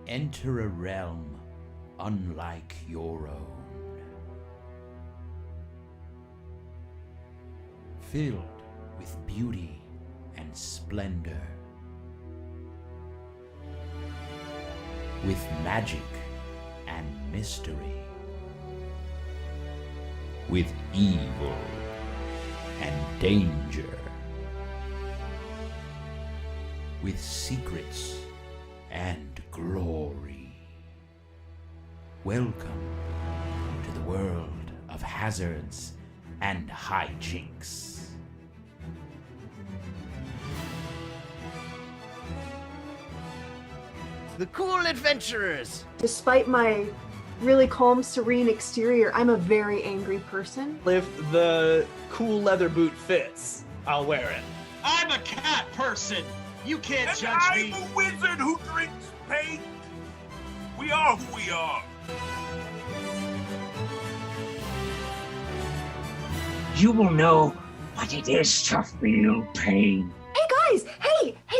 enter a realm unlike your own, filled with beauty and splendor, with magic and mystery, with evil and danger, with secrets and glory. Welcome to the world of hazards and hijinks. The cool adventurers! Despite my really calm, serene exterior, I'm a very angry person. If the cool leather boot fits, I'll wear it. I'm a cat person! You can't judge me! I'm a wizard who drinks paint! We are who we are! You will know what it is to feel pain. Hey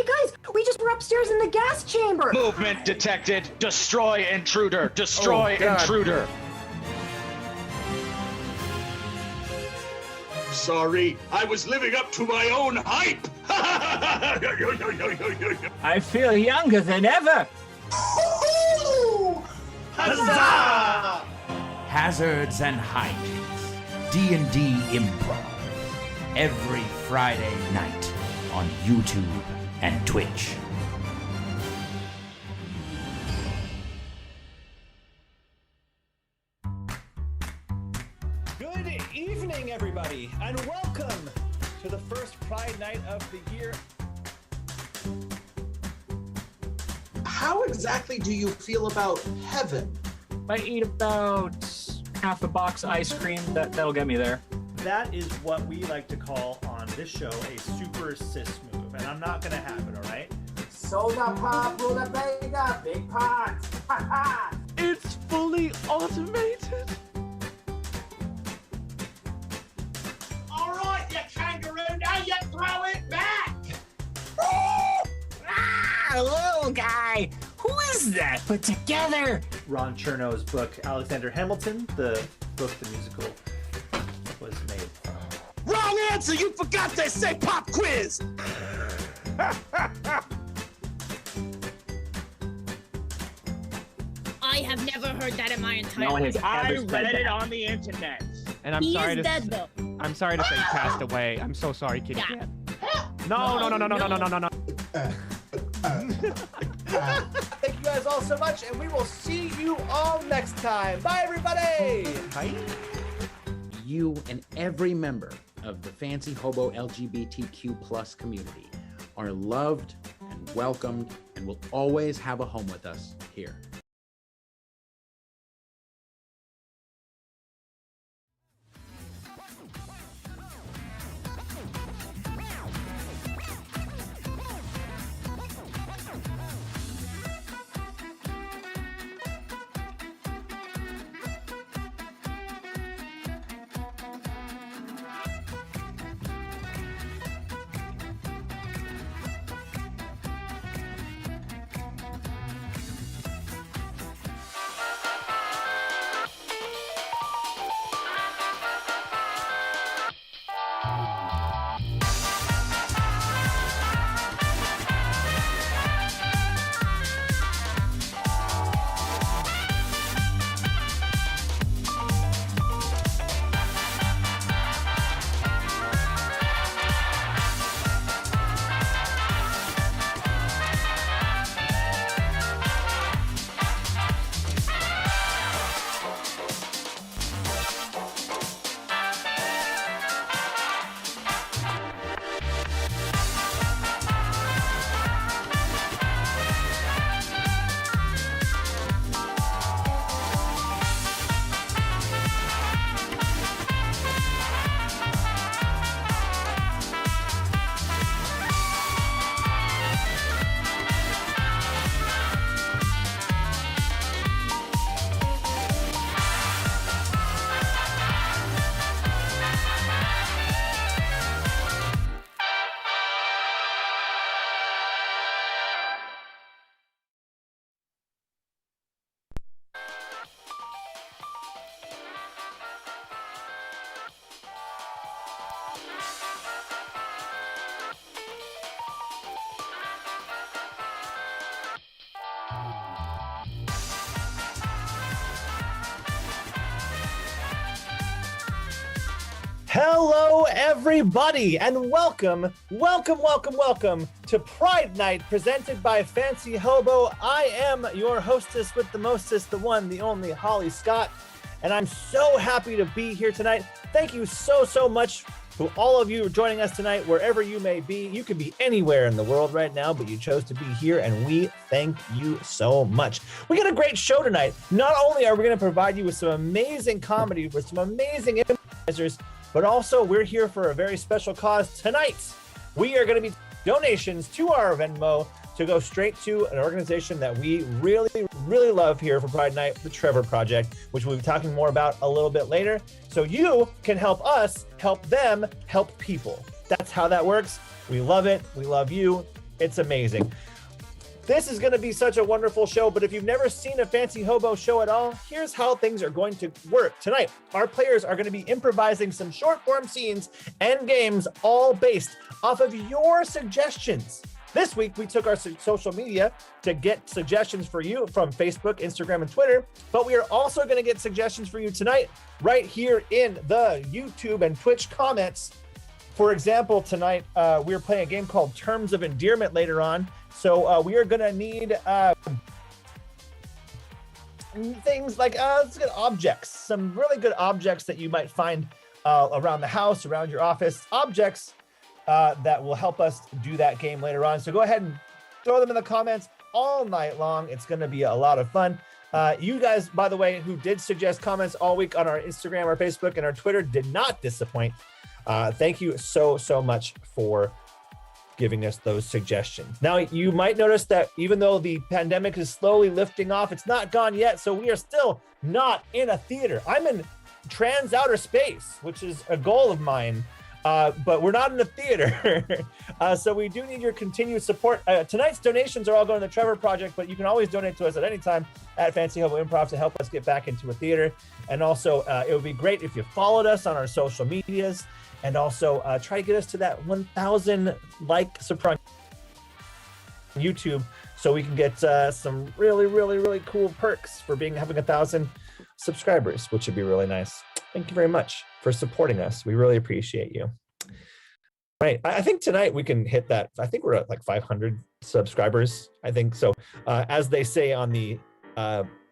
guys, we just were upstairs in the gas chamber. Movement detected! Destroy intruder! Destroy intruder! Sorry, I was living up to my own hype! I feel younger than ever. Huzzah! Hazards and Hijinks, D&D Improv, every Friday night on YouTube and Twitch. Good evening, everybody, and welcome to the first Pride Night of the year. How exactly do you feel about heaven? I eat about half a box ice cream. That'll get me there. That is what we like to call on this show a super cis move, and I'm not gonna have it, all right? Soda pop, rutabaga, big pots. Ha ha! It's fully automated. All right, you kangaroo, now you throw it back! Little guy, who is that put together? Ron Chernow's book, Alexander Hamilton, the book, the musical, was made from. Wrong answer! You forgot to say pop quiz! I have never heard that in my entire No one has life. ever said that. on the internet. And I'm He sorry is to dead though. I'm sorry to say he passed away. I'm so sorry, Kitty Yeah. Cat. No. Thank you guys all so much, and we will see you all next time. Bye, everybody! Bye. You and every member of the Fancy Hobo LGBTQ plus community are loved and welcomed and will always have a home with us here. Hello, everybody, and welcome to Pride Night, presented by Fancy Hobo. I am your hostess with the mostest, the one, the only, Holly Scott, and I'm so happy to be here tonight. Thank you so much to all of you joining us tonight, wherever you may be. You could be anywhere in the world right now, but you chose to be here, and we thank you so much. We got a great show tonight. Not only are we going to provide you with some amazing comedy, with some amazing improvisers, but also we're here for a very special cause tonight. We are going to be donations to our Venmo to go straight to an organization that we really love here for Pride Night, the Trevor Project, which we'll be talking more about a little bit later. So you can help us, help them, help people. That's how that works. We love it. We love you. It's amazing. This is going to be such a wonderful show, but if you've never seen a Fancy Hobo show at all, here's how things are going to work. Tonight, our players are going to be improvising some short-form scenes and games, all based off of your suggestions. This week, we took our social media to get suggestions for you from Facebook, Instagram, and Twitter, but we are also going to get suggestions for you tonight right here in the YouTube and Twitch comments. For example, tonight, we're playing a game called Terms of Endearment later on. So we are going to need things like let's get objects, some really good objects that you might find around the house, around your office, objects that will help us do that game later on. So go ahead and throw them in the comments all night long. It's going to be a lot of fun. You guys, by the way, who did suggest comments all week on our Instagram, our Facebook, and our Twitter did not disappoint. Thank you so much for giving us those suggestions. Now, you might notice that even though the pandemic is slowly lifting off, it's not gone yet. So we are still not in a theater. I'm in trans outer space, which is a goal of mine. But we're not in a theater. So we do need your continued support. Tonight's donations are all going to the Trevor Project, but you can always donate to us at any time at Fancy Hobo Improv to help us get back into a theater. And also, it would be great if you followed us on our social medias, and also try to get us to that 1,000 like surprise on YouTube, so we can get some really cool perks for having 1,000 subscribers, which would be really nice. Thank you very much for supporting us. We really appreciate you. Right, I think tonight we can hit that. I think we're at like 500 subscribers. I think so. As they say on the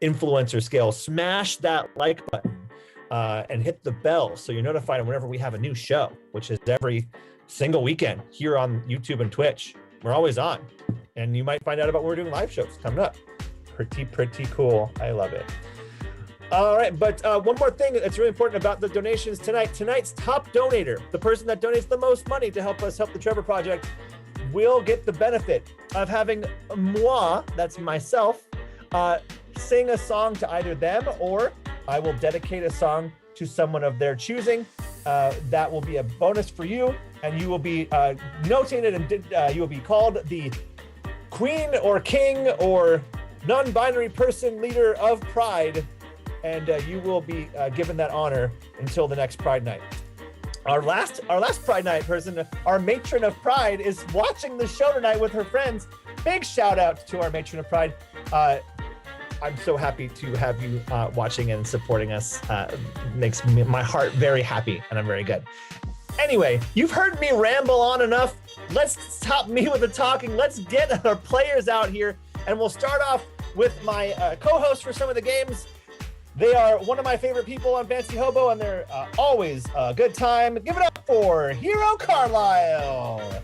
influencer scale, smash that like button. And hit the bell so you're notified whenever we have a new show, which is every single weekend here on YouTube and Twitch. We're always on, and you might find out about when we're doing live shows coming up. Pretty cool. I love it. All right, but one more thing that's really important about the donations tonight. Tonight's top donator, the person that donates the most money to help us help the Trevor Project, will get the benefit of having moi, that's myself, sing a song to either them, or I will dedicate a song to someone of their choosing. That will be a bonus for you, and you will be notated, and you will be called the Queen or King or non-binary person leader of Pride, and you will be given that honor until the next Pride Night. Our last Pride Night person, our matron of Pride, is watching the show tonight with her friends. Big shout out to our matron of Pride. I'm so happy to have you watching and supporting us. Makes my heart very happy, and I'm very good. Anyway, you've heard me ramble on enough. Let's stop me with the talking. Let's get our players out here, and we'll start off with my co-hosts for some of the games. They are one of my favorite people on Fancy Hobo, and they're always a good time. Give it up for Hero Carlisle.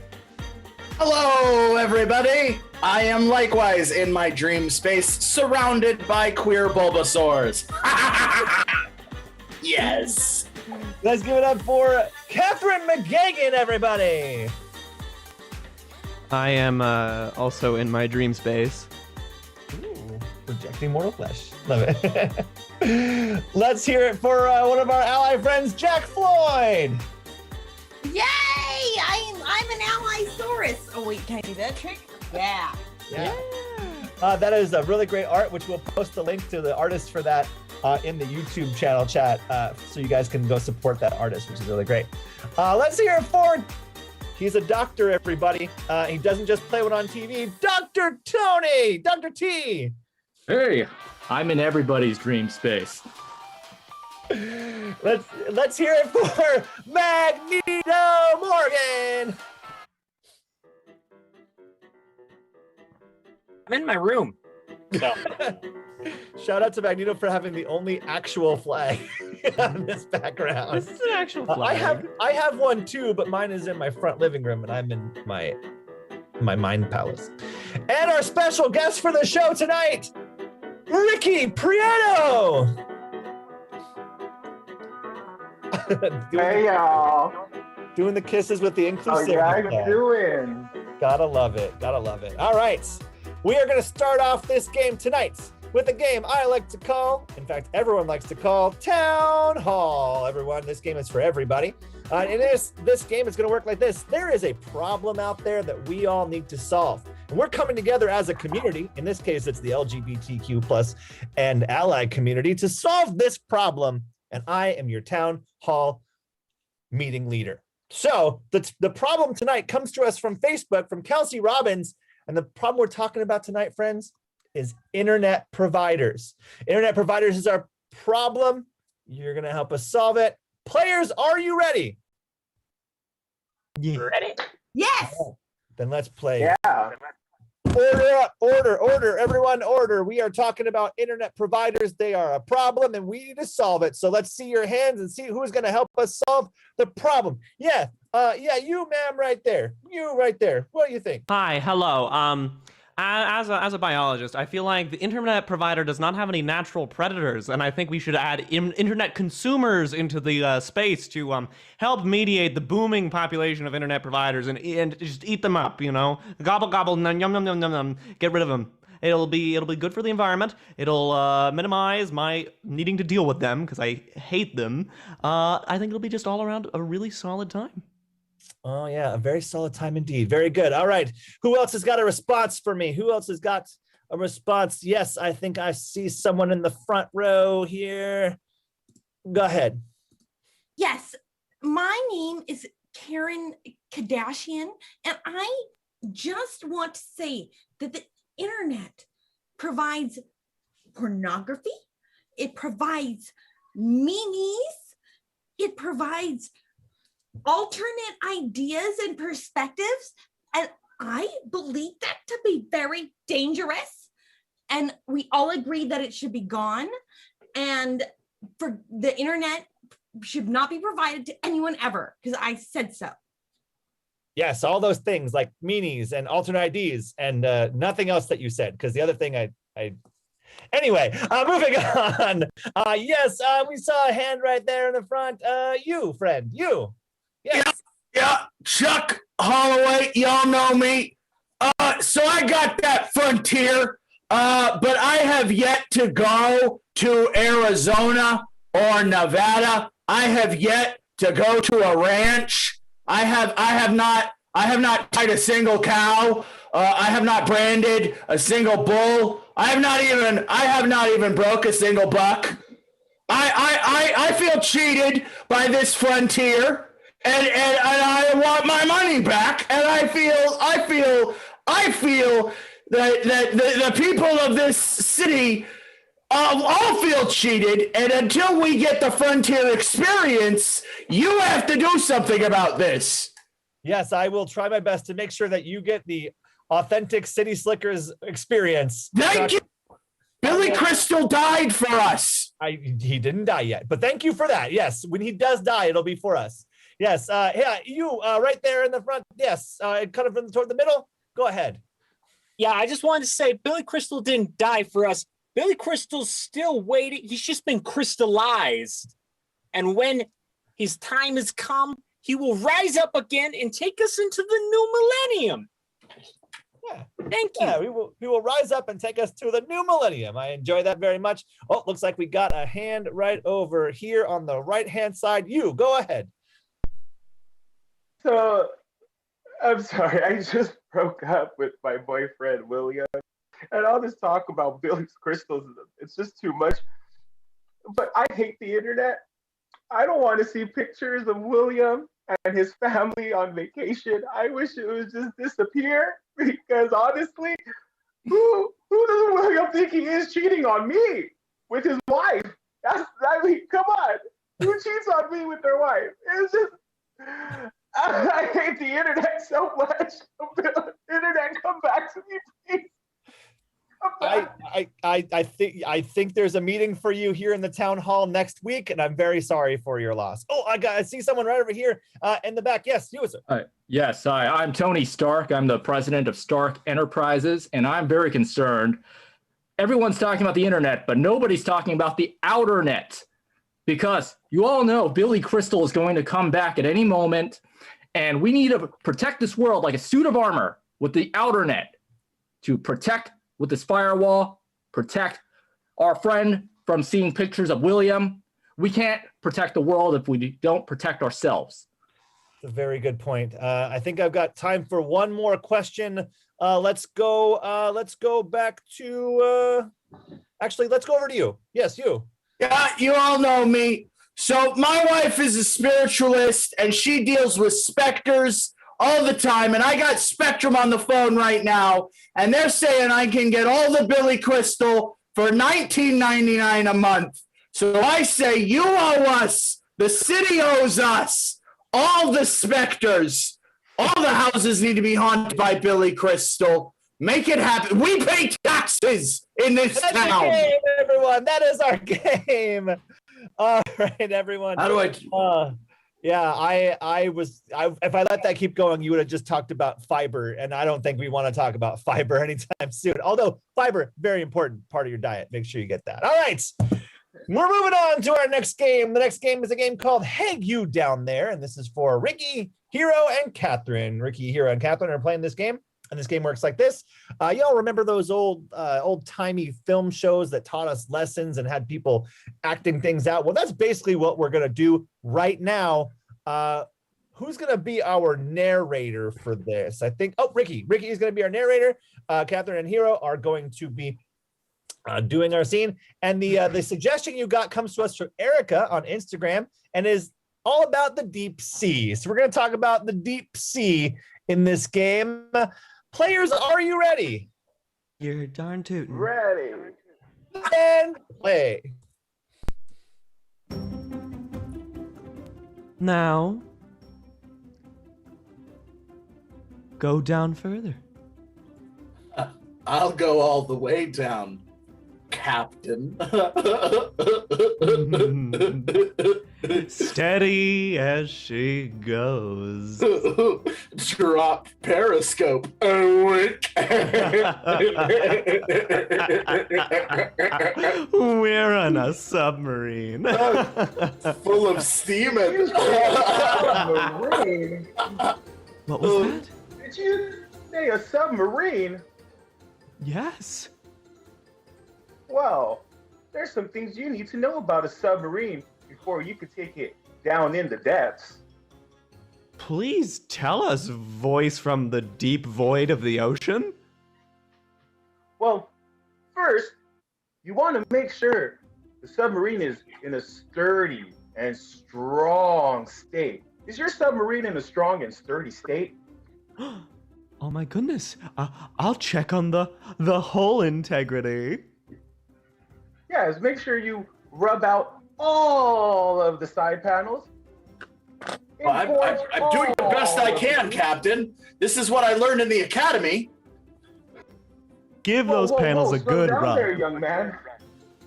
Hello, everybody. I am likewise in my dream space, surrounded by queer Bulbasaurs. Yes. Let's give it up for Catherine McGeoghegan, everybody. I am also in my dream space. Ooh, projecting mortal flesh. Love it. Let's hear it for one of our ally friends, Jack Floyd. Yay! I'm an Allosaurus. Oh wait, can I do that trick? Yeah. That is a really great art, which we'll post the link to the artist for that in the YouTube channel chat, so you guys can go support that artist, which is really great. Let's hear it for, he's a doctor, everybody. He doesn't just play one on TV. Dr. Tony, Dr. T. Hey, I'm in everybody's dream space. Let's hear it for Magneto Morgan. I'm in my room. So. Shout out to Magneto for having the only actual flag on this background. This is an actual flag. I have one too, but mine is in my front living room, and I'm in my mind palace. And our special guest for the show tonight, Ricky Prieto. Hey y'all. Doing the kisses with the inclusivity. How you guys doing? Gotta love it. Gotta love it. All right. We are going to start off this game tonight with a game I like to call, in fact, everyone likes to call, Town Hall. Everyone, this game is for everybody. And this game is going to work like this. There is a problem out there that we all need to solve. And we're coming together as a community. In this case, it's the LGBTQ plus and allied community to solve this problem. And I am your Town Hall meeting leader. So the problem tonight comes to us from Facebook, from Kelsey Robbins. And the problem we're talking about tonight, friends, is internet providers. Internet providers is our problem. You're going to help us solve it. Players, are you ready? Yeah. Ready? Yes. Then let's play. Yeah. Order up, order, everyone order. We are talking about internet providers. They are a problem and we need to solve it. So let's see your hands and see who's going to help us solve the problem. Yeah, you ma'am right there. You right there. What do you think? Hi, hello. As a biologist, I feel like the internet provider does not have any natural predators, and I think we should add internet consumers into the space to help mediate the booming population of internet providers and just eat them up, you know? Gobble, gobble, yum, yum, yum, yum, yum, get rid of them. It'll be good for the environment. It'll minimize my needing to deal with them, because I hate them. I think it'll be just all around a really solid time. Oh, yeah, a very solid time indeed. Very good. All right. Who else has got a response for me? Who else has got a response? Yes, I think I see someone in the front row here. Go ahead. Yes, my name is Karen Kardashian, and I just want to say that the internet provides pornography, it provides memes, it provides alternate ideas and perspectives, and I believe that to be very dangerous, and we all agree that it should be gone, and for the internet should not be provided to anyone ever, because I said so. Yes, all those things like meanies and alternate IDs and nothing else that you said, because the other thing Anyway, moving on. Yes, we saw a hand right there in the front. You, friend, you. Yes. Yeah, Chuck Holloway, y'all know me. So I got that Frontier, but I have yet to go to Arizona or Nevada. I have yet to go to a ranch. I have not tied a single cow. I have not branded a single bull. I have not even broke a single buck. I feel cheated by this Frontier. And I want my money back, and I feel that the people of this city all feel cheated. And until we get the Frontier experience, you have to do something about this. Yes, I will try my best to make sure that you get the authentic City Slickers experience. Thank you. Billy Crystal died for us. He didn't die yet, but thank you for that. Yes, when he does die, it'll be for us. Yes, yeah, you right there in the front. Yes, kind of toward the middle. Go ahead. Yeah, I just wanted to say Billy Crystal didn't die for us. Billy Crystal's still waiting. He's just been crystallized. And when his time has come, he will rise up again and take us into the new millennium. Yeah. Thank you. Yeah, we will rise up and take us to the new millennium. I enjoy that very much. Oh, looks like we got a hand right over here on the right-hand side. You, go ahead. So, I'm sorry, I just broke up with my boyfriend, William. And all this talk about Billy Crystals, it's just too much. But I hate the internet. I don't want to see pictures of William and his family on vacation. I wish it would just disappear, because honestly, who does William think he is cheating on me with his wife? I mean, come on. Who cheats on me with their wife? It's just, I hate the internet so much. Internet, come back to me, please. I think there's a meeting for you here in the town hall next week, and I'm very sorry for your loss. Oh, I see someone right over here in the back. Yes, you, sir. Yes, I'm Tony Stark. I'm the president of Stark Enterprises, and I'm very concerned. Everyone's talking about the internet, but nobody's talking about the outer net, because you all know Billy Crystal is going to come back at any moment, and we need to protect this world like a suit of armor with the outer net to protect with this firewall, protect our friend from seeing pictures of William. We can't protect the world if we don't protect ourselves. It's a very good point. I think I've got time for one more question. Let's go back to, actually, let's go over to you. Yes, you. Yeah, you all know me. So my wife is a spiritualist, and she deals with specters all the time, and I got Spectrum on the phone right now, and they're saying I can get all the Billy Crystal for $19.99 a month. So I say, you owe us. The city owes us. All the specters. All the houses need to be haunted by Billy Crystal. Make it happen. We pay taxes in this That's town. our game, everyone. That is our game. All right, everyone. How do I? Yeah, if I let that keep going, you would have just talked about fiber, and I don't think we want to talk about fiber anytime soon. Although fiber, very important part of your diet. Make sure you get that. All right, we're moving on to our next game. The next game is a game called Hey You Down There, and this is for Ricky, Hero, and Catherine. Ricky, Hero, and Catherine are playing this game. And this game works like this. Y'all remember those old-timey film shows that taught us lessons and had people acting things out? Well, that's basically what we're going to do right now. Who's going to be our narrator for this? I think, Ricky. Ricky is going to be our narrator. Catherine and Hero are going to be doing our scene. And the suggestion you got comes to us from Erica on Instagram and is all about the deep sea. So we're going to talk about the deep sea in this game. Players, are you ready? You're darn tootin'. Ready. And play. Now, go down further. I'll go all the way down, Captain. Steady as she goes. Drop periscope. Oh, wink. We're on a submarine. Full of steam. Submarine? What was that? Did you say a submarine? Yes. Well, there's some things you need to know about a submarine before you could take it down in the depths. Please tell us, voice from the deep void of the ocean. Well, first, you want to make sure the submarine is in a sturdy and strong state. Is your submarine in a strong and sturdy state? Oh my goodness. I'll check on the hull integrity. Yes, make sure you rub out all of the side panels. I'm doing the best I can, Captain. This is what I learned in the academy. Give those panels a good rub. There, rub. young man.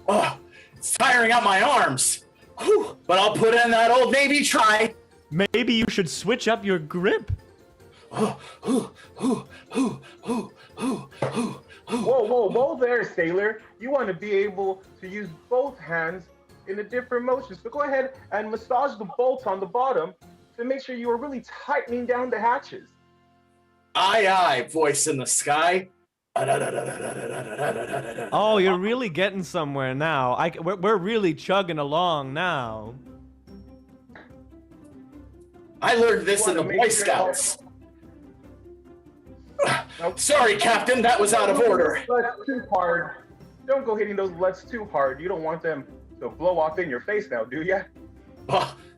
Oh, it's tiring out my arms. Whew, but I'll put in that Old Navy try. Maybe you should switch up your grip. Whoa there, sailor. You want to be able to use both hands in a different motion. So go ahead and massage the bolts on the bottom to make sure you are really tightening down the hatches. Aye, aye, voice in the sky. Oh, you're really getting somewhere now. We're really chugging along now. I learned this in the Boy Scouts. Sorry, Captain, that was out of order. Let's too hard. Don't go hitting those lets too hard. You don't want them to blow off in your face now, do ya?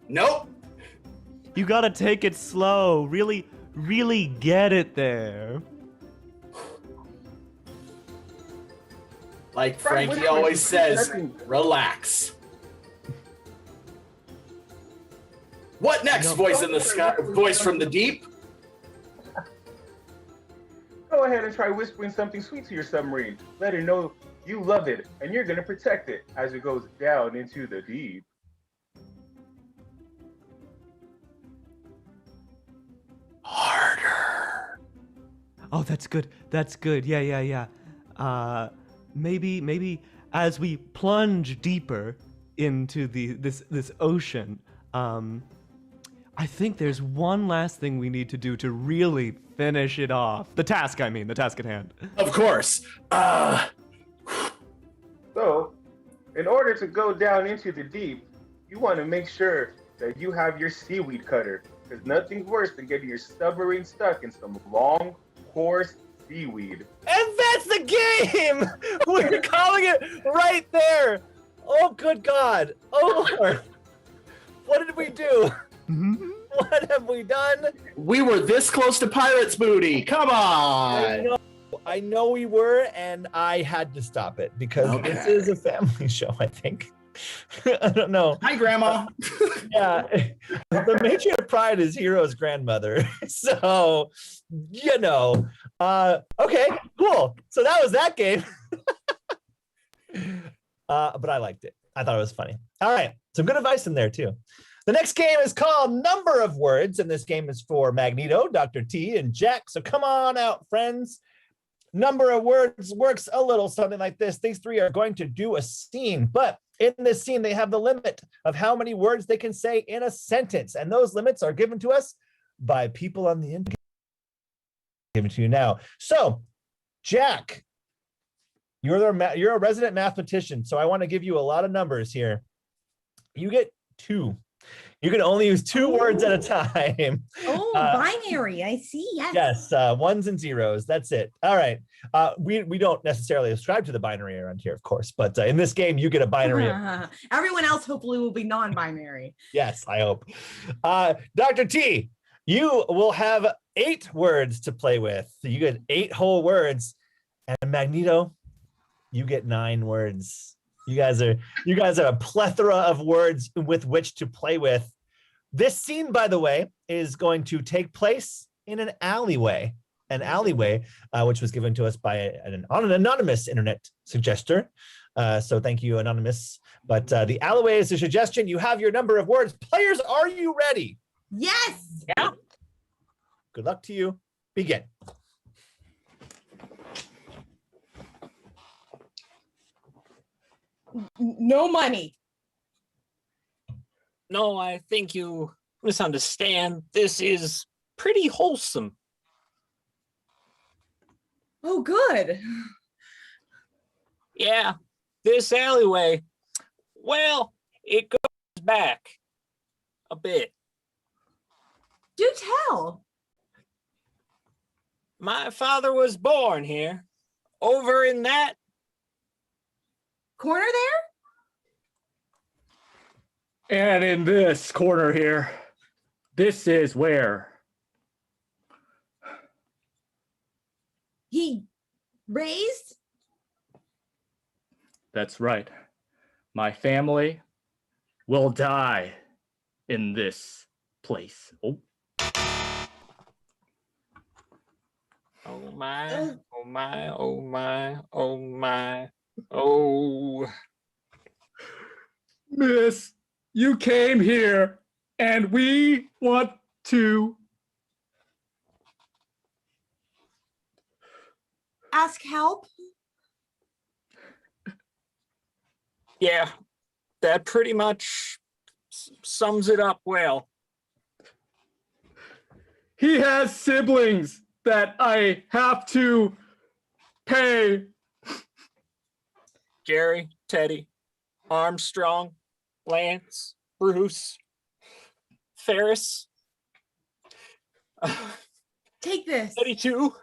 Nope. You gotta take it slow. Really get it there. Like Frankie always says, relax. What next, voice in the sky? Voice from the deep? Go ahead and try whispering something sweet to your submarine. Let it know you love it and you're going to protect it as it goes down into the deep. Harder. Oh, that's good. That's good. Yeah. Maybe as we plunge deeper into this ocean, I think there's one last thing we need to do to really finish it off. The task at hand. Of course. So, in order to go down into the deep, you want to make sure that you have your seaweed cutter, because nothing's worse than getting your submarine stuck in some long, coarse seaweed. And that's the game! We're calling it right there! Oh, good God. Oh, Lord. What did we do? What have we done? We were this close to Pirate's Booty. Come on. I know we were, and I had to stop it because this is a family show, I think. I don't know. Hi, Grandma. Yeah. The matron of Pride is Hero's grandmother. So, okay, cool. So that was that game. But I liked it. I thought it was funny. All right. Some good advice in there, too. The next game is called Number of Words, and this game is for Magneto, Dr. T, and Jack. So come on out, friends. Number of Words works a little something like this. These three are going to do a scene, but in this scene, they have the limit of how many words they can say in a sentence, and those limits are given to us by people on the internet. Given to you now. So, Jack, you're a resident mathematician, so I want to give you a lot of numbers here. You get 2. You can only use 2 words at a time. Oh, binary. I see. Yes. Yes, ones and zeros. That's it. All right. We don't necessarily ascribe to the binary around here, of course, but in this game, you get a binary. Everyone else hopefully will be non-binary. Yes, I hope. Dr. T, you will have 8 words to play with. So you get 8 whole words, and Magneto, you get 9 words. You guys are a plethora of words with which to play with. This scene, by the way, is going to take place in an alleyway. Which was given to us by an anonymous internet suggester. So thank you, anonymous. But the alleyway is a suggestion. You have your number of words. Players, are you ready? Yes. Yeah. Good luck to you. Begin. No money. No, I think you misunderstand. This is pretty wholesome. Oh, good. Yeah, this alleyway, well, it goes back a bit. Do tell. My father was born here, over in that corner there? And in this corner here, this is where he raised? That's right. My family will die in this place. Oh. Oh my, oh my, oh my, oh my, oh. Miss, you came here and we want to ask help. Yeah, that pretty much sums it up well. He has siblings that I have to pay. Jerry, Teddy, Armstrong, Lance, Bruce, Ferris. Take this. 32.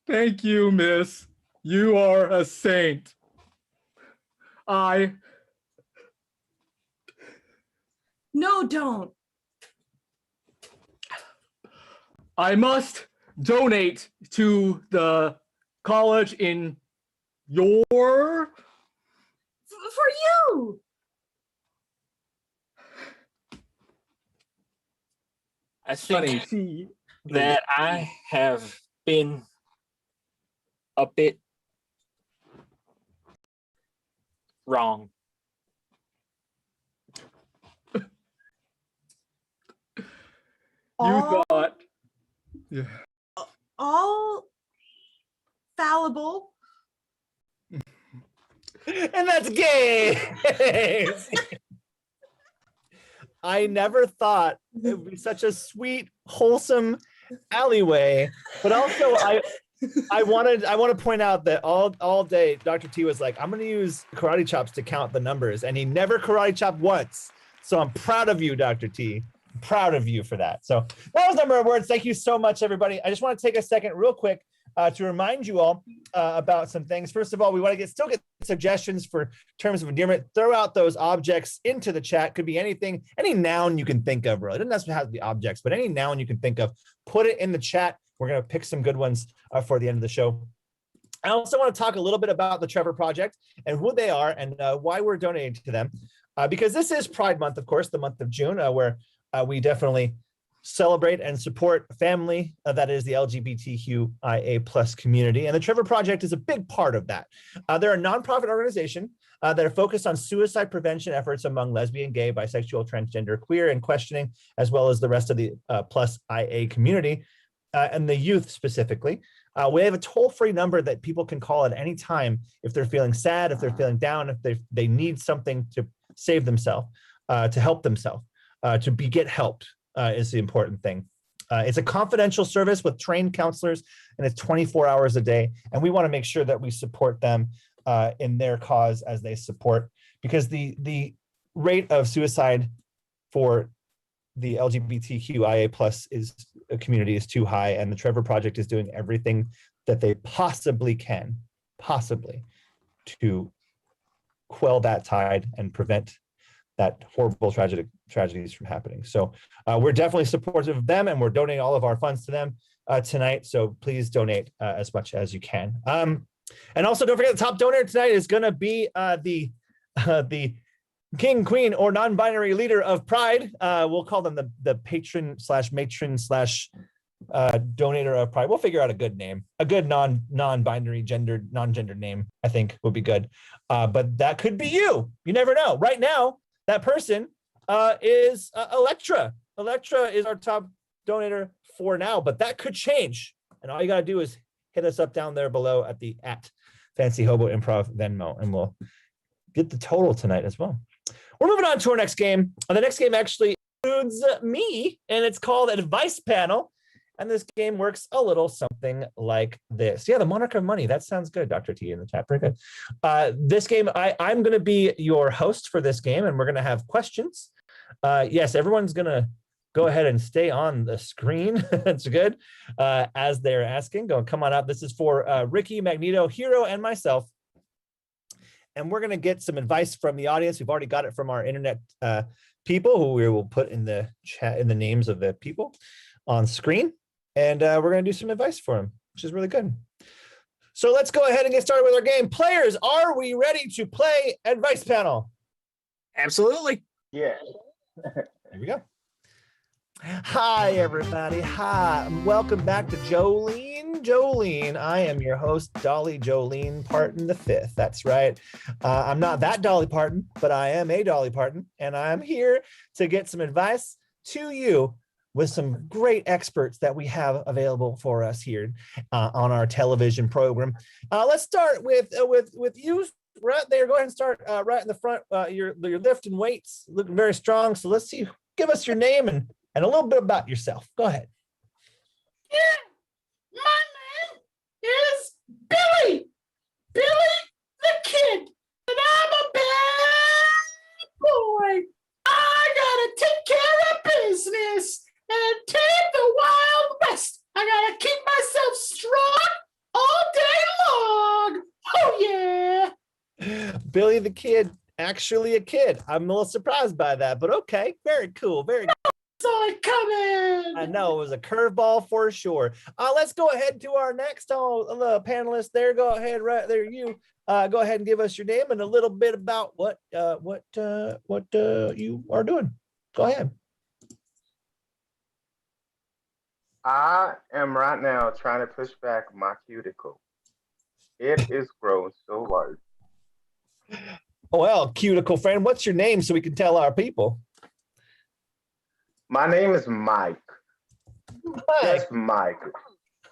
Thank you, miss. You are a saint. No, don't. I must donate to the college in your... For you. I think that I have been a bit wrong. You thought. Yeah. All fallible. And that's gay. I never thought it would be such a sweet, wholesome alleyway. But also, I want to point out that all day Dr. T was like, I'm going to use karate chops to count the numbers, and he never karate chopped once. So I'm proud of you, Dr. T. I'm proud of you for that. So that was Number of Words. Thank you so much, everybody. I just want to take a second real quick to remind you all about some things. First of all, we want to still get suggestions for terms of endearment. Throw out those objects into the chat. Could be anything, any noun you can think of, really. It doesn't necessarily have to be objects, but any noun you can think of, put it in the chat. We're going to pick some good ones for the end of the show. I also want to talk a little bit about the Trevor Project and who they are and why we're donating to them. Because this is Pride Month, of course, the month of June, where we definitely celebrate and support family that is the LGBTQIA plus community. And the Trevor Project is a big part of that. They're a nonprofit organization that are focused on suicide prevention efforts among lesbian, gay, bisexual, transgender, queer, and questioning, as well as the rest of the plus IA community and the youth specifically. We have a toll-free number that people can call at any time if they're feeling sad, if they're feeling down, if they need something to save themselves, to help themselves, get helped. Is the important thing. It's a confidential service with trained counselors, and it's 24 hours a day. And we want to make sure that we support them in their cause as they support, because the rate of suicide for the LGBTQIA plus community is too high, and the Trevor Project is doing everything that they possibly can, to quell that tide and prevent that horrible tragedies from happening. So we're definitely supportive of them, and we're donating all of our funds to them tonight. So please donate as much as you can. And also don't forget, the top donor tonight is going to be the king, queen, or non-binary leader of Pride. We'll call them the patron slash matron slash donator of Pride. We'll figure out a good name, a good non-binary non-gender name, I think would be good. But that could be you. You never know. Right now, that person is Electra. Electra is our top donator for now, but that could change. And all you got to do is hit us up down there below at Fancy Hobo Improv Venmo, and we'll get the total tonight as well. We're moving on to our next game. The next game actually includes me, and it's called Advice Panel. And this game works a little something like this. Yeah, the Monarch of Money. That sounds good, Dr. T in the chat. Very good. This game, I'm going to be your host for this game, and we're going to have questions. Yes, everyone's going to go ahead and stay on the screen. That's good. As they're asking, come on up. This is for Ricky, Magneto, Hero, and myself. And we're going to get some advice from the audience. We've already got it from our internet people, who we will put in the chat, in the names of the people on screen. And we're going to do some advice for them, which is really good. So let's go ahead and get started with our game. Players, are we ready to play Advice Panel? Absolutely. Yeah. Here we go. Hi, everybody. Hi. Welcome back to Jolene. I am your host, Dolly Jolene Parton V. That's right. I'm not that Dolly Parton, but I am a Dolly Parton, and I'm here to get some advice to you with some great experts that we have available for us here on our television program. Let's start with you right there. Go ahead and start right in the front. You're lifting weights, looking very strong. So let's see. Give us your name and a little bit about yourself. Go ahead. Yeah, my name is Billy the Kid, and I'm a bad boy. I gotta take care of business and tame the Wild West. I gotta keep myself strong all day long. Oh yeah. Billy the Kid, actually a kid. I'm a little surprised by that, but okay. Very cool. Very good. Saw it coming. I know, it was a curveball for sure. Let's go ahead to our next the panelist there. Go ahead, right there. You go ahead and give us your name and a little bit about what you are doing. Go ahead. I am right now trying to push back my cuticle. It is growing so large. Well, cuticle friend, what's your name so we can tell our people? My name is Mike. Just Mike.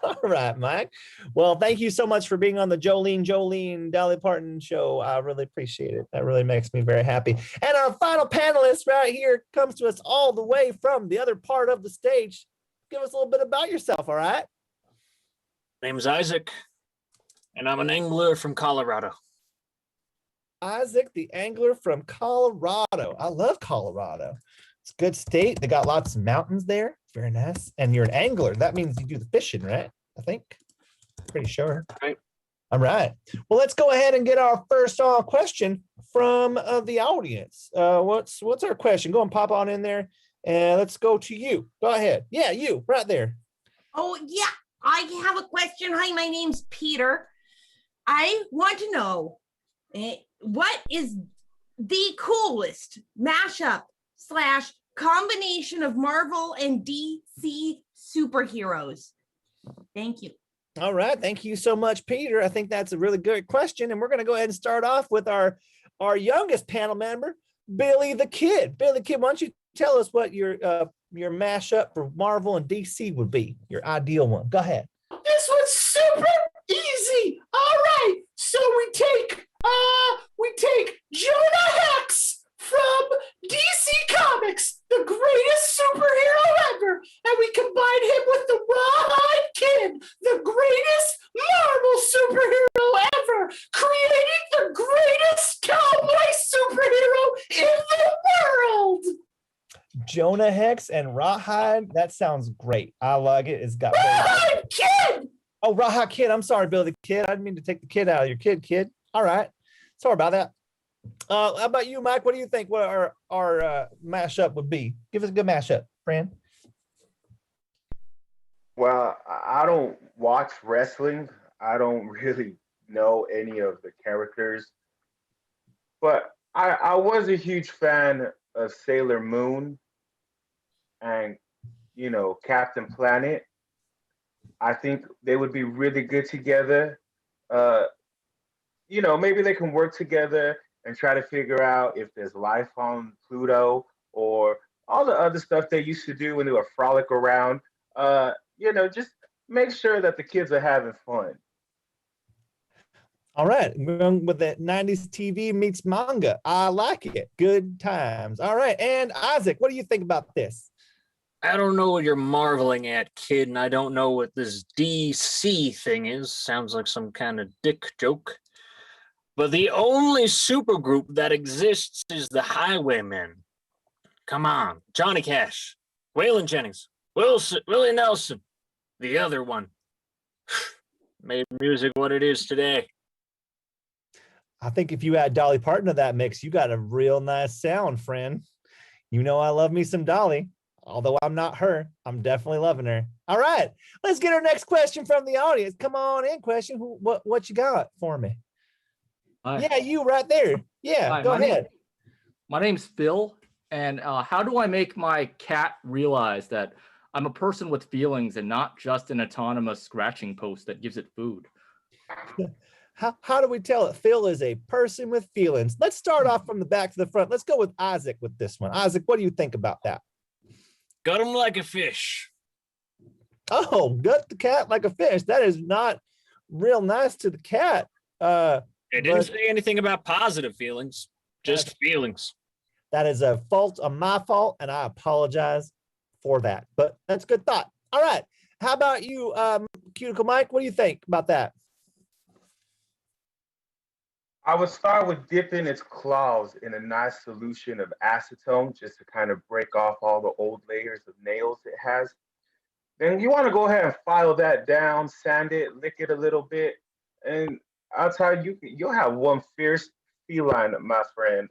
All right, Mike. Well, thank you so much for being on the Jolene Dolly Parton show. I really appreciate it. That really makes me very happy. And our final panelist right here comes to us all the way from the other part of the stage. Give us a little bit about yourself, all right? Name's Isaac, and I'm an angler from Colorado. Isaac, the angler from Colorado. I love Colorado. It's a good state. They got lots of mountains there. Very nice. And you're an angler. That means you do the fishing, right? I think. Pretty sure. Right. All right. Well, let's go ahead and get our first question from the audience. What's our question? Go and pop on in there. And let's go to you. Go ahead. Yeah, you right there. Oh, yeah. I have a question. Hi, my name's Peter. I want to know what is the coolest mashup / combination of Marvel and DC superheroes? Thank you. All right. Thank you so much, Peter. I think that's a really good question. And we're going to go ahead and start off with our youngest panel member, Billy the Kid. Billy the Kid, why don't you tell us what your mashup for Marvel and DC would be, your ideal one? Go ahead. This one's super easy. All right. So we take Jonah Hex from DC Comics, the greatest superhero ever, and we combine him with the Rawhide Kid, the greatest Marvel superhero ever, creating the greatest cowboy superhero in the world. Jonah Hex and Rawhide. That sounds great. I like it. It's got Rawhide Kid. Oh, Rawhide Kid. I'm sorry, Billy the Kid. I didn't mean to take the kid out of your kid. All right. Sorry about that. How about you, Mike? What do you think what our mashup would be? Give us a good mashup, friend. Well, I don't watch wrestling. I don't really know any of the characters. But I was a huge fan of Sailor Moon and, Captain Planet. I think they would be really good together. Maybe they can work together and try to figure out if there's life on Pluto or all the other stuff they used to do when they were frolic around. Just make sure that the kids are having fun. All right, we're going with that 90s TV meets manga. I like it. Good times. All right, and Isaac, what do you think about this? I don't know what you're marveling at, kid, and I don't know what this DC thing is. Sounds like some kind of dick joke. But the only supergroup that exists is the Highwaymen. Come on, Johnny Cash, Waylon Jennings, Willie Nelson, the other one. Made music what it is today. I think if you add Dolly Parton to that mix, you got a real nice sound, friend. You know I love me some Dolly. Although I'm not her, I'm definitely loving her. All right, let's get our next question from the audience. Come on in, question. What you got for me? Hi. Yeah, you right there. Yeah, Hi, go ahead. My name's Phil, and how do I make my cat realize that I'm a person with feelings and not just an autonomous scratching post that gives it food? How do we tell it? Phil is a person with feelings. Let's start off from the back to the front. Let's go with Isaac with this one. Isaac, what do you think about that? Gut him like a fish. Oh, gut the cat like a fish. That is not real nice to the cat. It didn't say anything about positive feelings, just feelings. That is a fault on my fault, and I apologize for that. But that's a good thought. All right. How about you, Cuticle Mike? What do you think about that? I would start with dipping its claws in a nice solution of acetone just to kind of break off all the old layers of nails it has. Then you want to go ahead and file that down, sand it, lick it a little bit, and I'll tell you, you'll have one fierce feline, my friend.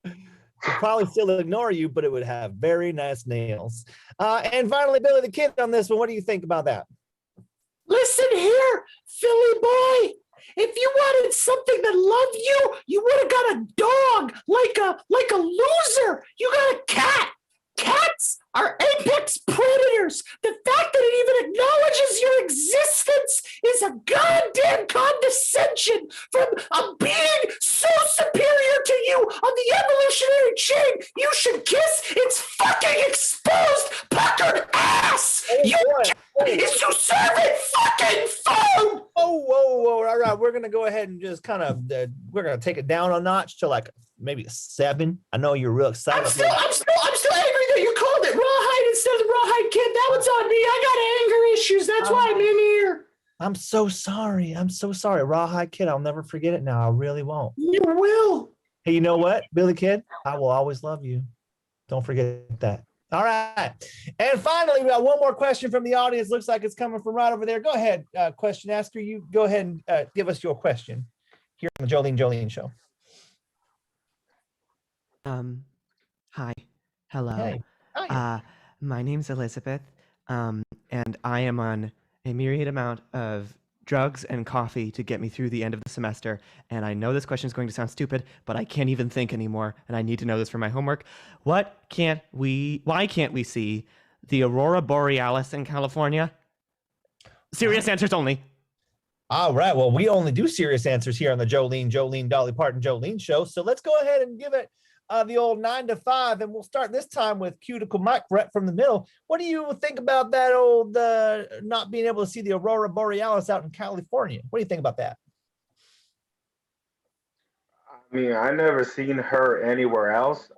It'll probably still ignore you, but it would have very nice nails. And finally, Billy the Kid on this one. What do you think about that? Listen here, Philly boy. If you wanted something that loved you, you would have got a dog, like a loser. You got a cat. Cats are apex predators. on the evolutionary chain, you should kiss its fucking exposed, puckered ass. You is to serve it fucking food. Whoa. All right, we're gonna go ahead and just kind of we're gonna take it down a notch to like maybe a 7. I know you're real excited. I'm still angry that you called it rawhide instead of rawhide kid. That one's on me. I got anger issues. That's why I'm in here. I'm so sorry. Rawhide Kid, I'll never forget it now. I really won't. You will. Hey, you know what, Billy Kid? I will always love you. Don't forget that. All right. And finally, we got one more question from the audience. Looks like it's coming from right over there. Go ahead, question asker. You go ahead and give us your question here on the Jolene Show. Hi. Hello. Hey. Hi. My name's Elizabeth, and I am on a myriad amount of drugs and coffee to get me through the end of the semester. And I know this question is going to sound stupid, but I can't even think anymore, and I need to know this for my homework. Why can't we see the Aurora Borealis in California? Serious answers only. All right. Well, we only do serious answers here on the Jolene, Dolly Parton, Jolene Show. So let's go ahead and give it the old 9 to 5, and we'll start this time with Cuticle Mike right from the middle. What do you think about that old not being able to see the Aurora Borealis out in California? What do you think about that? I mean, I never seen her anywhere else.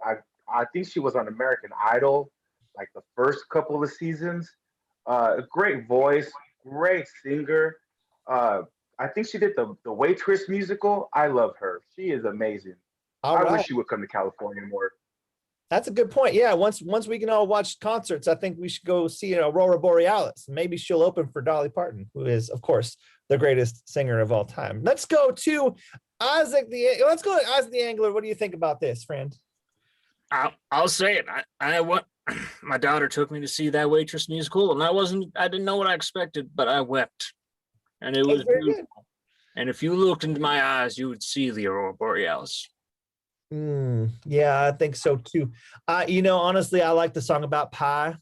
I think she was on American Idol, like the first couple of seasons. Great voice, great singer. I think she did the Waitress musical. I love her. She is amazing. I wish she would come to California more. That's a good point. Yeah, once we can all watch concerts, I think we should go see an Aurora Borealis. Maybe she'll open for Dolly Parton, who is, of course, the greatest singer of all time. Let's go to Isaac the Angler. What do you think about this, friend? I'll say it. My daughter took me to see that Waitress musical, and I didn't know what I expected, but I wept, and it was beautiful. And if you looked into my eyes, you would see the Aurora Borealis. Yeah, I think so too. Honestly, I like the song about pie.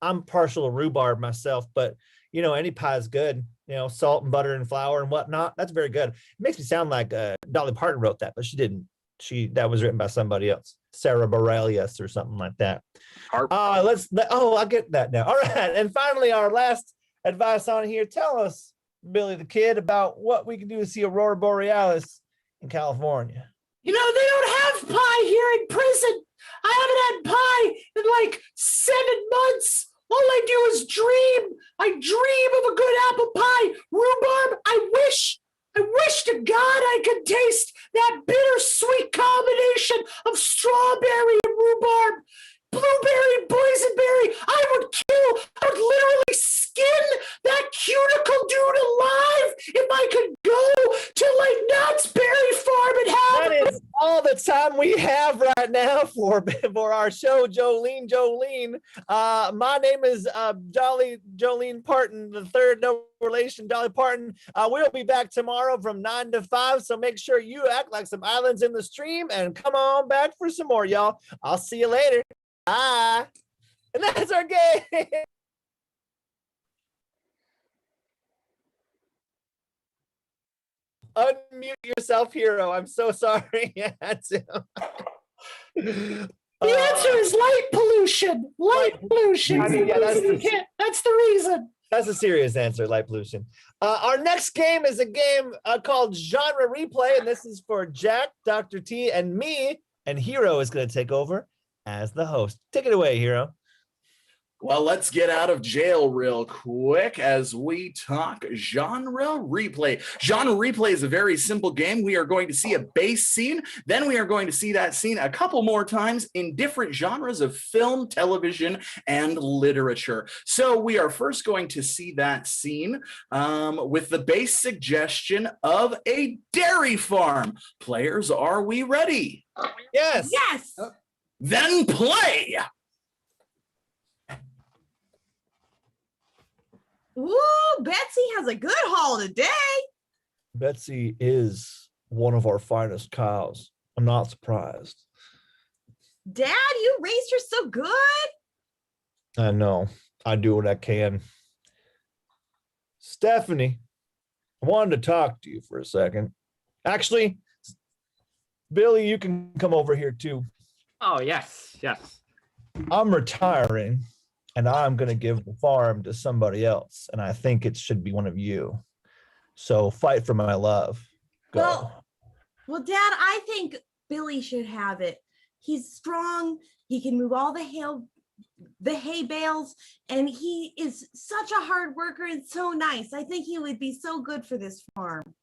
I'm partial to rhubarb myself, but any pie is good. Salt and butter and flour and whatnot. That's very good. It makes me sound like Dolly Parton wrote that, but she didn't. That was written by somebody else, Sarah Bareilles or something like that. I get that now. All right, and finally, our last advice on here. Tell us, Billy the Kid, about what we can do to see Aurora Borealis in California. They don't have pie here in prison. I haven't had pie in like 7 months. All I do is dream. I dream of a good apple pie. Rhubarb, I wish to God I could taste that bittersweet combination of strawberry and rhubarb. Blueberry, boysenberry, I would literally skin that cuticle dude alive if I could go to like Knott's Berry Farm and have that is all the time we have right now for our show, Jolene. My name is Jolene Parton, the third, no relation, Dolly Parton. We'll be back tomorrow from 9 to 5, so make sure you act like some islands in the stream and come on back for some more, y'all. I'll see you later. Bye. And that's our game. Unmute yourself, Hero. I'm so sorry. The answer is light pollution. Light pollution. That's the reason. That's a serious answer, light pollution. Our next game is a game called Genre Replay, and this is for Jack, Dr. T, and me. And Hero is going to take over as the host. Take it away, Hero. Well, let's get out of jail real quick as we talk genre replay. Genre replay is a very simple game. We are going to see a base scene, then we are going to see that scene a couple more times in different genres of film, television, and literature. So we are first going to see that scene with the base suggestion of a dairy farm. Players, are we ready? Yes. Yes. Then play. Ooh, Betsy has a good haul today. Betsy is one of our finest cows. I'm not surprised. Dad, you raised her so good. I know. I do what I can. Stephanie, I wanted to talk to you for a second. Actually, Billy, you can come over here too. Oh, yes, yes. I'm retiring, and I'm going to give the farm to somebody else, and I think it should be one of you. So fight for my love. Go. Well, Dad, I think Billy should have it. He's strong. He can move all the hay bales, and he is such a hard worker and so nice. I think he would be so good for this farm.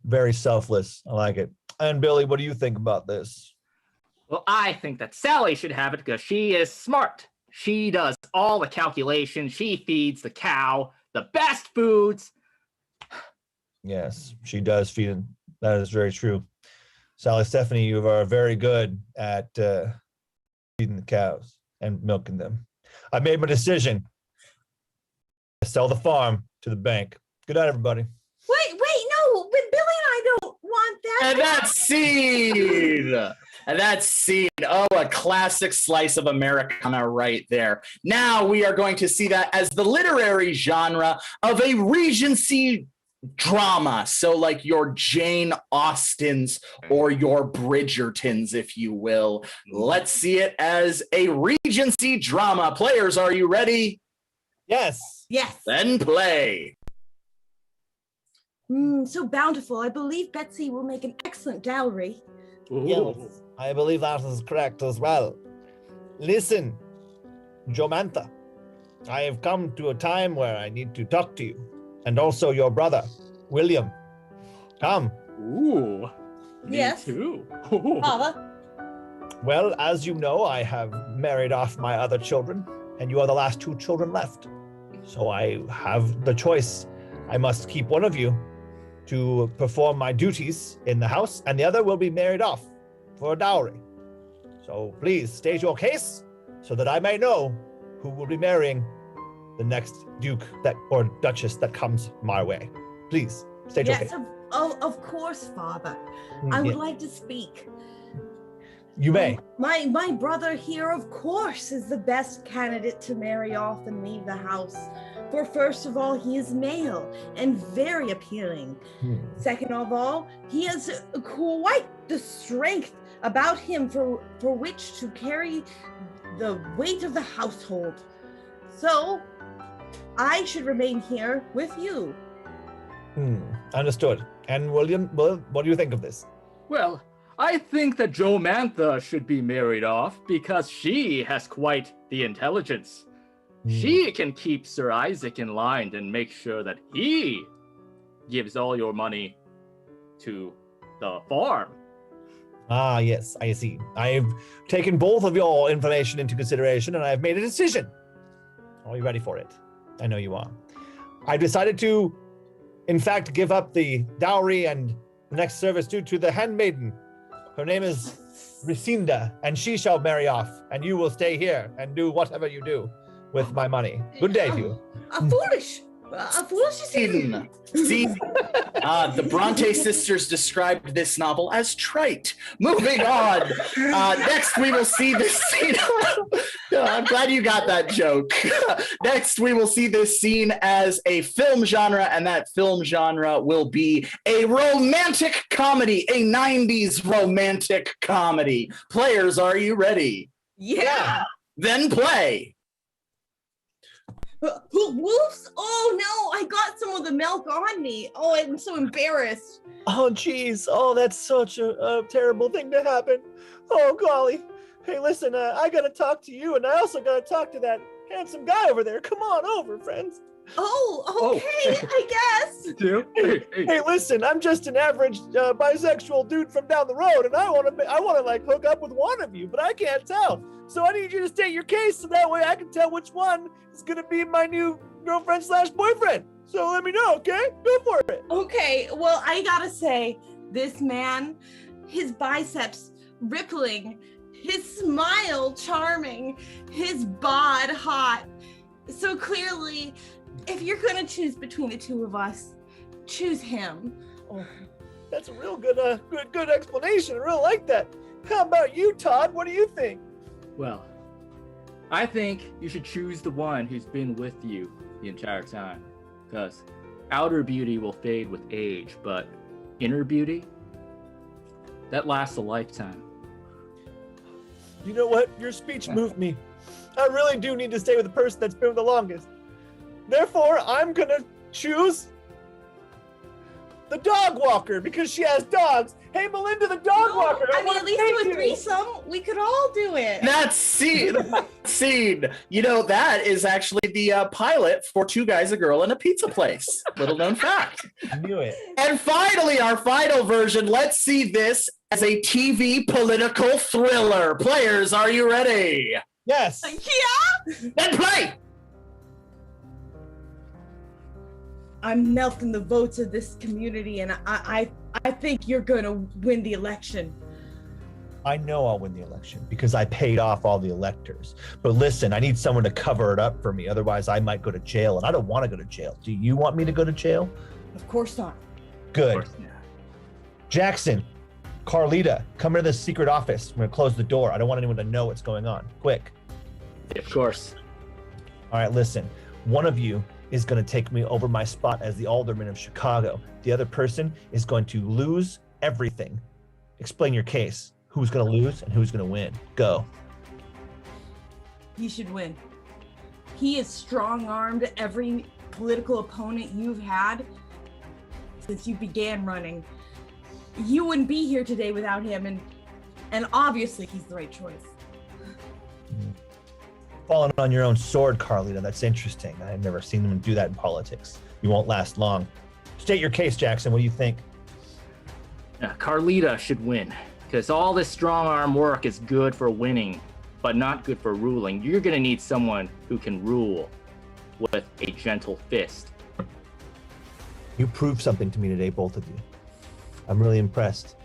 Very selfless. I like it. And Billy, what do you think about this? Well, I think that Sally should have it because she is smart. She does all the calculations. She feeds the cow the best foods. Yes, she does feed him. That is very true. Sally Stephanie, you are very good at feeding the cows and milking them. I made my decision. I sell the farm to the bank. Good night, everybody. Wait, no, but Billy and I don't want that. And that's Seed. And that's Seed. Oh, a classic slice of Americana right there. Now we are going to see that as the literary genre of a Regency drama. So like your Jane Austens or your Bridgertons, if you will. Let's see it as a Regency drama. Players, are you ready? Yes. Yes. Then play. So bountiful. I believe Betsy will make an excellent dowry. Yes, I believe that is correct as well. Listen, Jomantha, I have come to a time where I need to talk to you. And also your brother, William. Come. Ooh. Yes. Too. Father. Well, as you know, I have married off my other children, and you are the last two children left. So I have the choice. I must keep one of you to perform my duties in the house, and the other will be married off for a dowry. So please state your case so that I may know who will be marrying the next duke or duchess that comes my way. Please state your case. Yes, of course, Father. I would like to speak. You may. My brother here, of course, is the best candidate to marry off and leave the house. For first of all, he is male and very appealing. Second of all, he has quite the strength about him for which to carry the weight of the household. So, I should remain here with you. Understood. And William, what do you think of this? Well, I think that Jomantha should be married off because she has quite the intelligence. She can keep Sir Isaac in line and make sure that he gives all your money to the farm. Ah, yes, I see. I've taken both of your information into consideration and I've made a decision. Are you ready for it? I know you are. I decided to, in fact, give up the dowry and the next service due to the handmaiden. Her name is Ricinda, and she shall marry off, and you will stay here and do whatever you do with my money. Good day to you. A foolish decision. The Bronte sisters described this novel as trite. Moving on. Next, we will see this scene. I'm glad you got that joke. Next, we will see this scene as a film genre, and that film genre will be a romantic comedy, a 90s romantic comedy. Players, are you ready? Yeah. Then play. Whoops! Oh no, I got some of the milk on me. Oh, I'm so embarrassed. Oh, geez. Oh, that's such a terrible thing to happen. Oh, golly. Hey, listen, I got to talk to you, and I also got to talk to that handsome guy over there. Come on over, friends. Oh, okay, I guess. Hey, listen, I'm just an average bisexual dude from down the road, and I want to like hook up with one of you, but I can't tell. So I need you to state your case so that way I can tell which one is going to be my new girlfriend/boyfriend. So let me know, okay? Go for it. Okay, well, I gotta say, this man, his biceps rippling, his smile charming, his bod hot. So clearly, if you're gonna choose between the two of us, choose him. Oh, that's a real good explanation. I really like that. How about you, Todd? What do you think? Well, I think you should choose the one who's been with you the entire time. Because outer beauty will fade with age, but inner beauty, That lasts a lifetime. You know what? Your speech moved me. I really do need to stay with the person that's been the longest. Therefore, I'm gonna choose the dog walker because she has dogs. Hey, Melinda, the dog walker. I mean, at least do a threesome. We could all do it. That's scene. You know, that is actually the pilot for Two Guys, a Girl, and a Pizza Place. Little known fact. Knew it. And finally, our final version. Let's see this as a TV political thriller. Players, are you ready? Yes. Yeah. Then play. I'm melting the votes of this community, and I think you're gonna win the election. I know I'll win the election because I paid off all the electors. But listen, I need someone to cover it up for me. Otherwise, I might go to jail, and I don't want to go to jail. Do you want me to go to jail? Of course not. Good. Jackson, Carlita, come into the secret office. I'm gonna close the door. I don't want anyone to know what's going on. Quick. Of course. All right, listen. One of you is going to take me over my spot as the alderman of Chicago. The other person is going to lose everything. Explain your case. Who's going to lose and who's going to win? Go. He should win. He has strong-armed every political opponent you've had since you began running. You wouldn't be here today without him, and obviously he's the right choice. Falling on your own sword, Carlita. That's interesting. I've never seen them do that in politics. You won't last long. State your case, Jackson. What do you think? Carlita should win because all this strong arm work is good for winning, but not good for ruling. You're going to need someone who can rule with a gentle fist. You proved something to me today, both of you. I'm really impressed.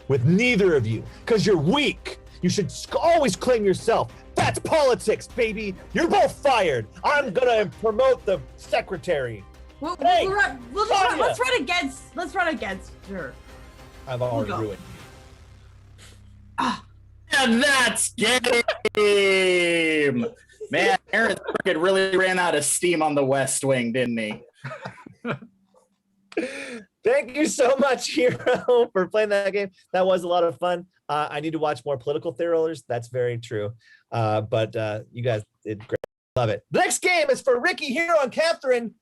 With neither of you, because you're weak. You should always claim yourself. That's politics, baby. You're both fired. I'm gonna promote the secretary. Let's run against her. I've already ruined you. And that's game. Man, Aaron Crooked really ran out of steam on the West Wing, didn't he? Thank you so much, Hero, for playing that game. That was a lot of fun. I need to watch more political thrillers. That's very true. But you guys did great. Love it. The next game is for Ricky, Hero, and Catherine.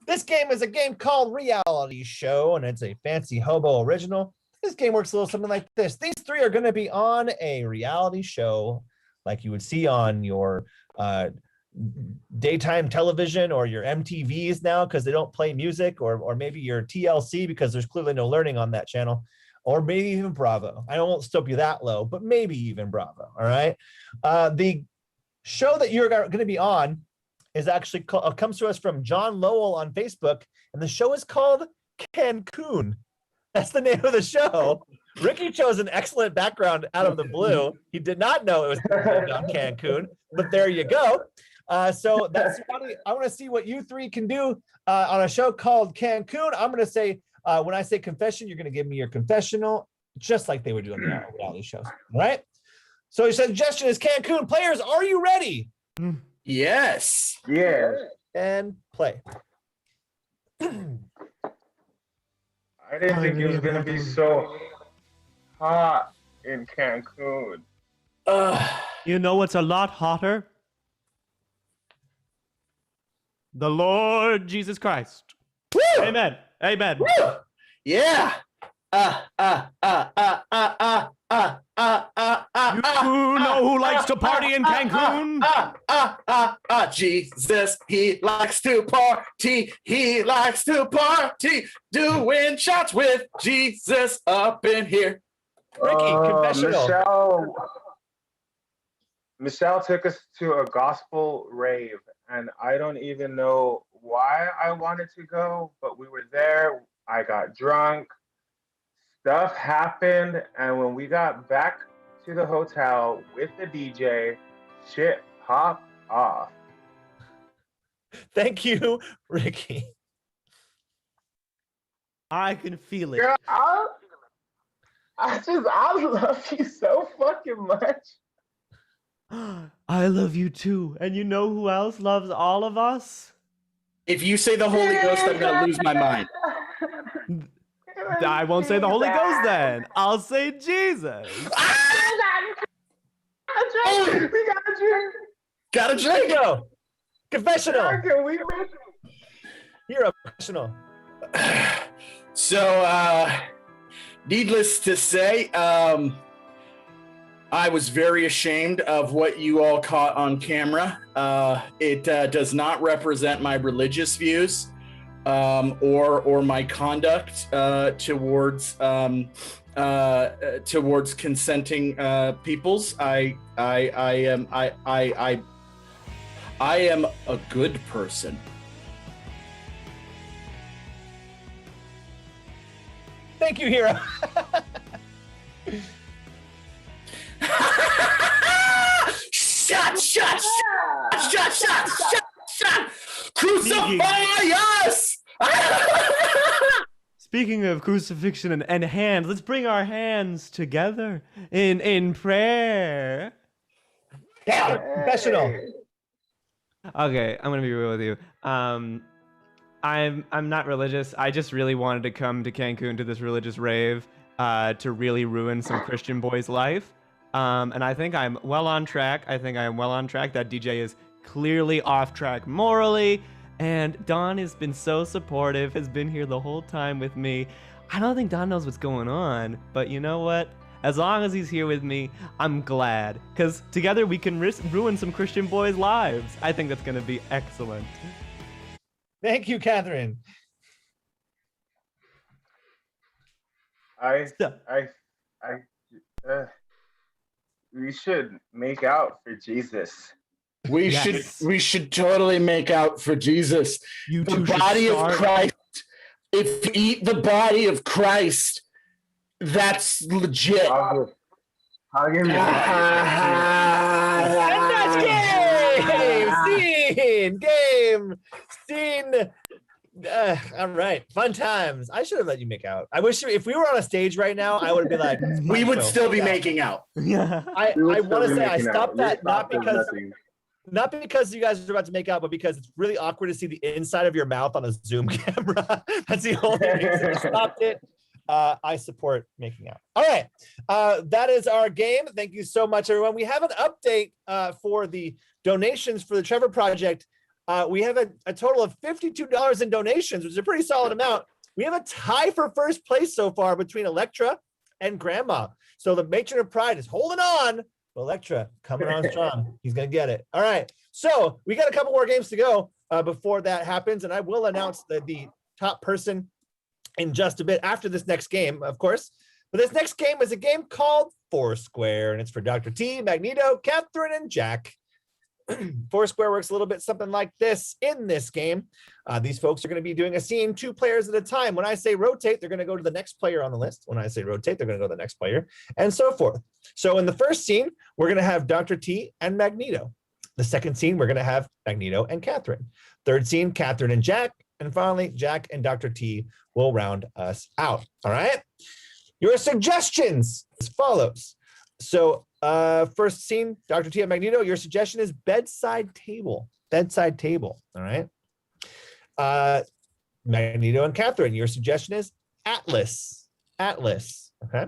This game is a game called Reality Show, and it's a Fancy Hobo original. This game works a little something like this. These three are going to be on a reality show like you would see on your daytime television or your MTVs now because they don't play music, or maybe your TLC because there's clearly no learning on that channel, or maybe even Bravo. I won't stoop you that low, but maybe even Bravo. All right. The show that you're going to be on is actually comes to us from John Lowell on Facebook, and the show is called Cancun. That's the name of the show. Ricky chose an excellent background out of the blue. He did not know it was about Cancun, but there you go. So that's funny. I want to see what you three can do on a show called Cancun. I'm going to say, when I say confession, you're going to give me your confessional, just like they would do on the reality shows. All right. So your suggestion is Cancun. Players, are you ready? Yes. Yeah. And play. I didn't think it was gonna be so hot in Cancun. You know what's a lot hotter? The Lord Jesus Christ. Woo! Amen. Amen. Woo! Yeah. You know who likes to party in Cancun? Jesus, he likes to party. He likes to party. Doing shots with Jesus up in here. Ricky, confessional. Michelle took us to a gospel rave, and I don't even know why I wanted to go, but we were there. I got drunk. Stuff happened, and when we got back to the hotel with the DJ, shit popped off. Thank you, Ricky. I can feel it. Girl, I love you so fucking much. I love you too. And you know who else loves all of us? If you say the Holy Ghost, I'm gonna lose my mind. I won't say the Holy Ghost then. I'll say Jesus. We got a drink. Got a drink. Go. Confessional. You're a professional. So, needless to say, I was very ashamed of what you all caught on camera. It does not represent my religious views or my conduct towards consenting peoples. I am a good person. Thank you, Hero. Shut! Crucify us! Speaking of crucifixion and hands, let's bring our hands together in prayer. Yeah, professional. Okay, I'm gonna be real with you. I'm not religious. I just really wanted to come to Cancun to this religious rave to really ruin some Christian boy's life. And I think I'm well on track. That DJ is clearly off track morally. And Don has been so supportive, has been here the whole time with me. I don't think Don knows what's going on, but you know what? As long as he's here with me, I'm glad. Because together we can ruin some Christian boys' lives. I think that's going to be excellent. Thank you, Catherine. We should make out for Jesus. We should totally make out for Jesus. The body of Christ. If you eat the body of Christ, that's legit. And that's game. Scene. All right, fun times. I should have let you make out. I wish if we were on a stage right now, I would have been like, we would still be making out. Yeah. I want to say I stopped that not because you guys are about to make out, but because it's really awkward to see the inside of your mouth on a Zoom camera. That's the only reason I stopped it. I support making out. All right, that is our game. Thank you so much, everyone. We have an update for the donations for the Trevor Project. We have a total of $52 in donations, which is a pretty solid amount. We have a tie for first place so far between Electra and Grandma. So the matron of pride is holding on. But Electra coming on strong. He's going to get it. All right. So we got a couple more games to go before that happens. And I will announce the top person in just a bit after this next game, of course. But this next game is a game called Foursquare. And it's for Dr. T, Magneto, Catherine, and Jack. Foursquare works a little bit something like this in this game. These folks are going to be doing a scene 2 players at a time. When I say rotate, they're going to go to the next player on the list. When I say rotate, they're going to go to the next player, and so forth. So in the first scene, we're going to have Dr. T and Magneto. The second scene, we're going to have Magneto and Catherine. Third scene, Catherine and Jack. And finally, Jack and Dr. T will round us out. All right? Your suggestions as follows. So first scene, Dr. T and Magneto, your suggestion is bedside table. Bedside table. All right. Magneto and Catherine, your suggestion is Atlas. Atlas. Okay.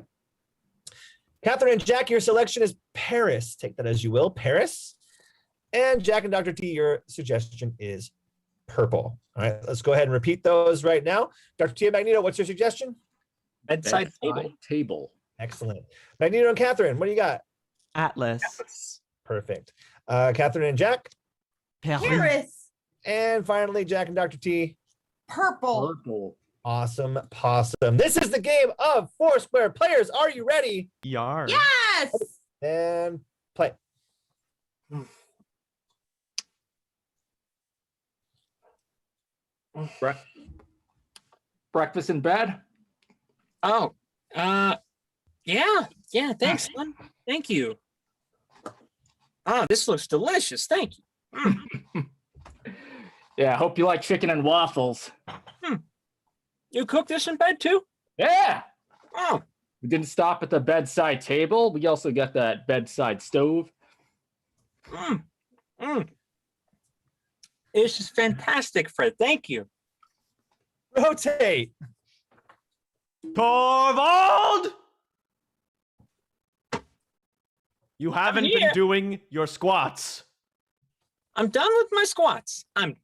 Catherine and Jack, your selection is Paris. Take that as you will. Paris. And Jack and Dr. T, your suggestion is purple. All right. Let's go ahead and repeat those right now. Dr. T and Magneto, what's your suggestion? Bedside table. Excellent. Magneto and Catherine, what do you got? Atlas. Perfect. Catherine and Jack? Paris. And finally, Jack and Dr. T? Purple. Awesome possum. This is the game of Foursquare. Players, are you ready? Yar. Yes. And play. Breakfast in bed? Oh, yeah, thanks, son. Thank you. Oh, this looks delicious. Thank you. Yeah, I hope you like chicken and waffles. You cook this in bed too? Yeah. Oh. We didn't stop at the bedside table. We also got that bedside stove. This is fantastic, Fred. Thank you. Rotate. Torvald! You haven't been here. doing your squats. I'm done with my squats. I'm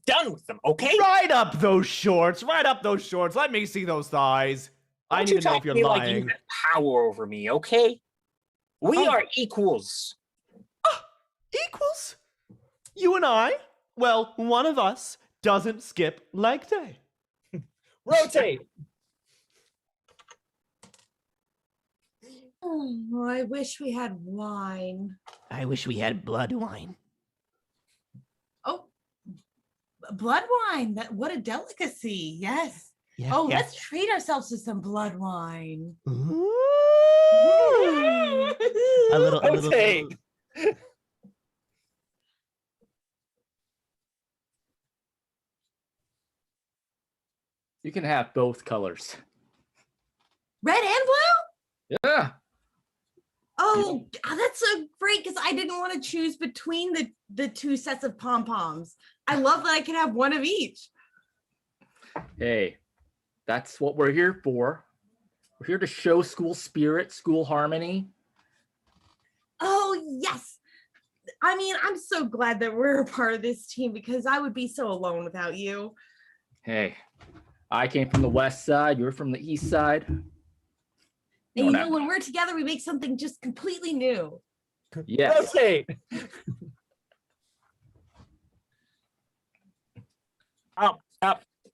done with them, okay? Right up those shorts. Right up those shorts. Let me see those thighs. I Don't need you to know talk if to you're me like you lying. have power over me, okay? We Oh. are equals. Equals? You and I? Well, one of us doesn't skip leg day. Rotate. Oh, I wish we had wine. I wish we had blood wine. Oh, blood wine. What a delicacy. Yes. Yeah, Oh, yeah. let's treat ourselves to some blood wine. Ooh. A little. Rotate. You can have both colors. Red and blue? Yeah. Oh, that's so great because I didn't want to choose between the two sets of pom-poms. I love that I can have one of each. Hey, that's what we're here for. We're here to show school spirit, school harmony. Oh, yes. I mean, I'm so glad that we're a part of this team because I would be so alone without you. Hey, I came from the west side, you're from the east side. And you know, when we're together, we make something just completely new. Yes. Rotate. Up,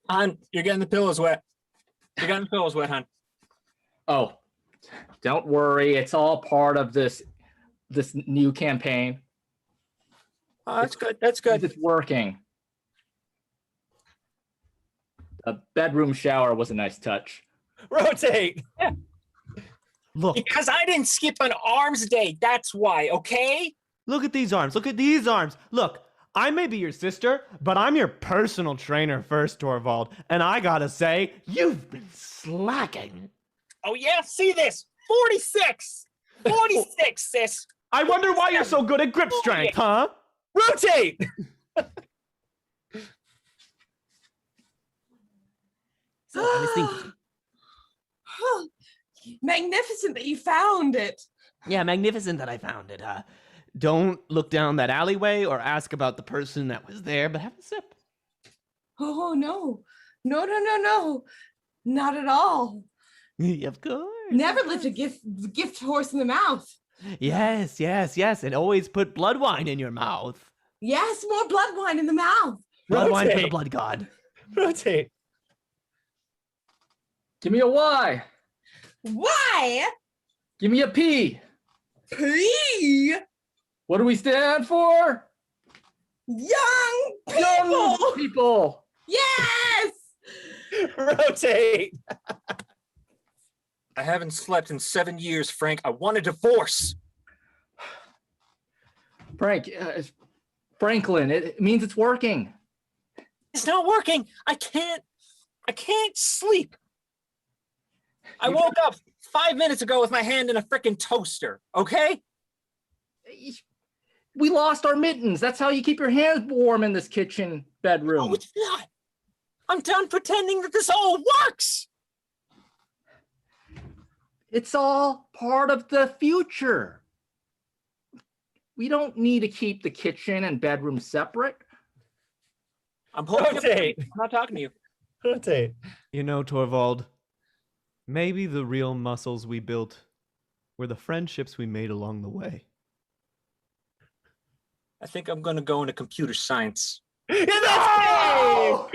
hon. You're getting the pillows wet. You're getting the pillows wet, hon. Oh, don't worry. It's all part of this new campaign. Oh, that's good. That's good. It's working. A bedroom shower was a nice touch. Rotate. Yeah. Look. Because I didn't skip an arms day. That's why, okay? Look at these arms. Look at these arms. Look, I may be your sister, but I'm your personal trainer first, Torvald. And I gotta say, you've been slacking. Oh, yeah? See this? 46. 46, sis. I wonder why you're so good at grip strength, huh? Rotate. So I was thinking. Magnificent that you found it. Yeah, magnificent that I found it, huh? Don't look down that alleyway or ask about the person that was there, but have a sip. Oh, no. No. Not at all. Of course. Never lift a gift horse in the mouth. Yes. And always put blood wine in your mouth. Yes, more blood wine in the mouth. Blood wine for the blood god. Rotate. Give me a Y. Why? Give me a P. P. What do we stand for? Young people. Young people. Yes. Rotate. I haven't slept in 7 years, Frank. I want a divorce. Franklin, it means it's working. It's not working. I can't sleep. I woke up 5 minutes ago with my hand in a freaking toaster, okay? We lost our mittens. That's how you keep your hands warm in this kitchen bedroom. No, it's not. I'm done pretending that this all works. It's all part of the future. We don't need to keep the kitchen and bedroom separate. I'm holding Rotate. I'm not talking to you. Rotate. You know, Torvald, maybe the real muscles we built were the friendships we made along the way. I think I'm gonna go into computer science. No!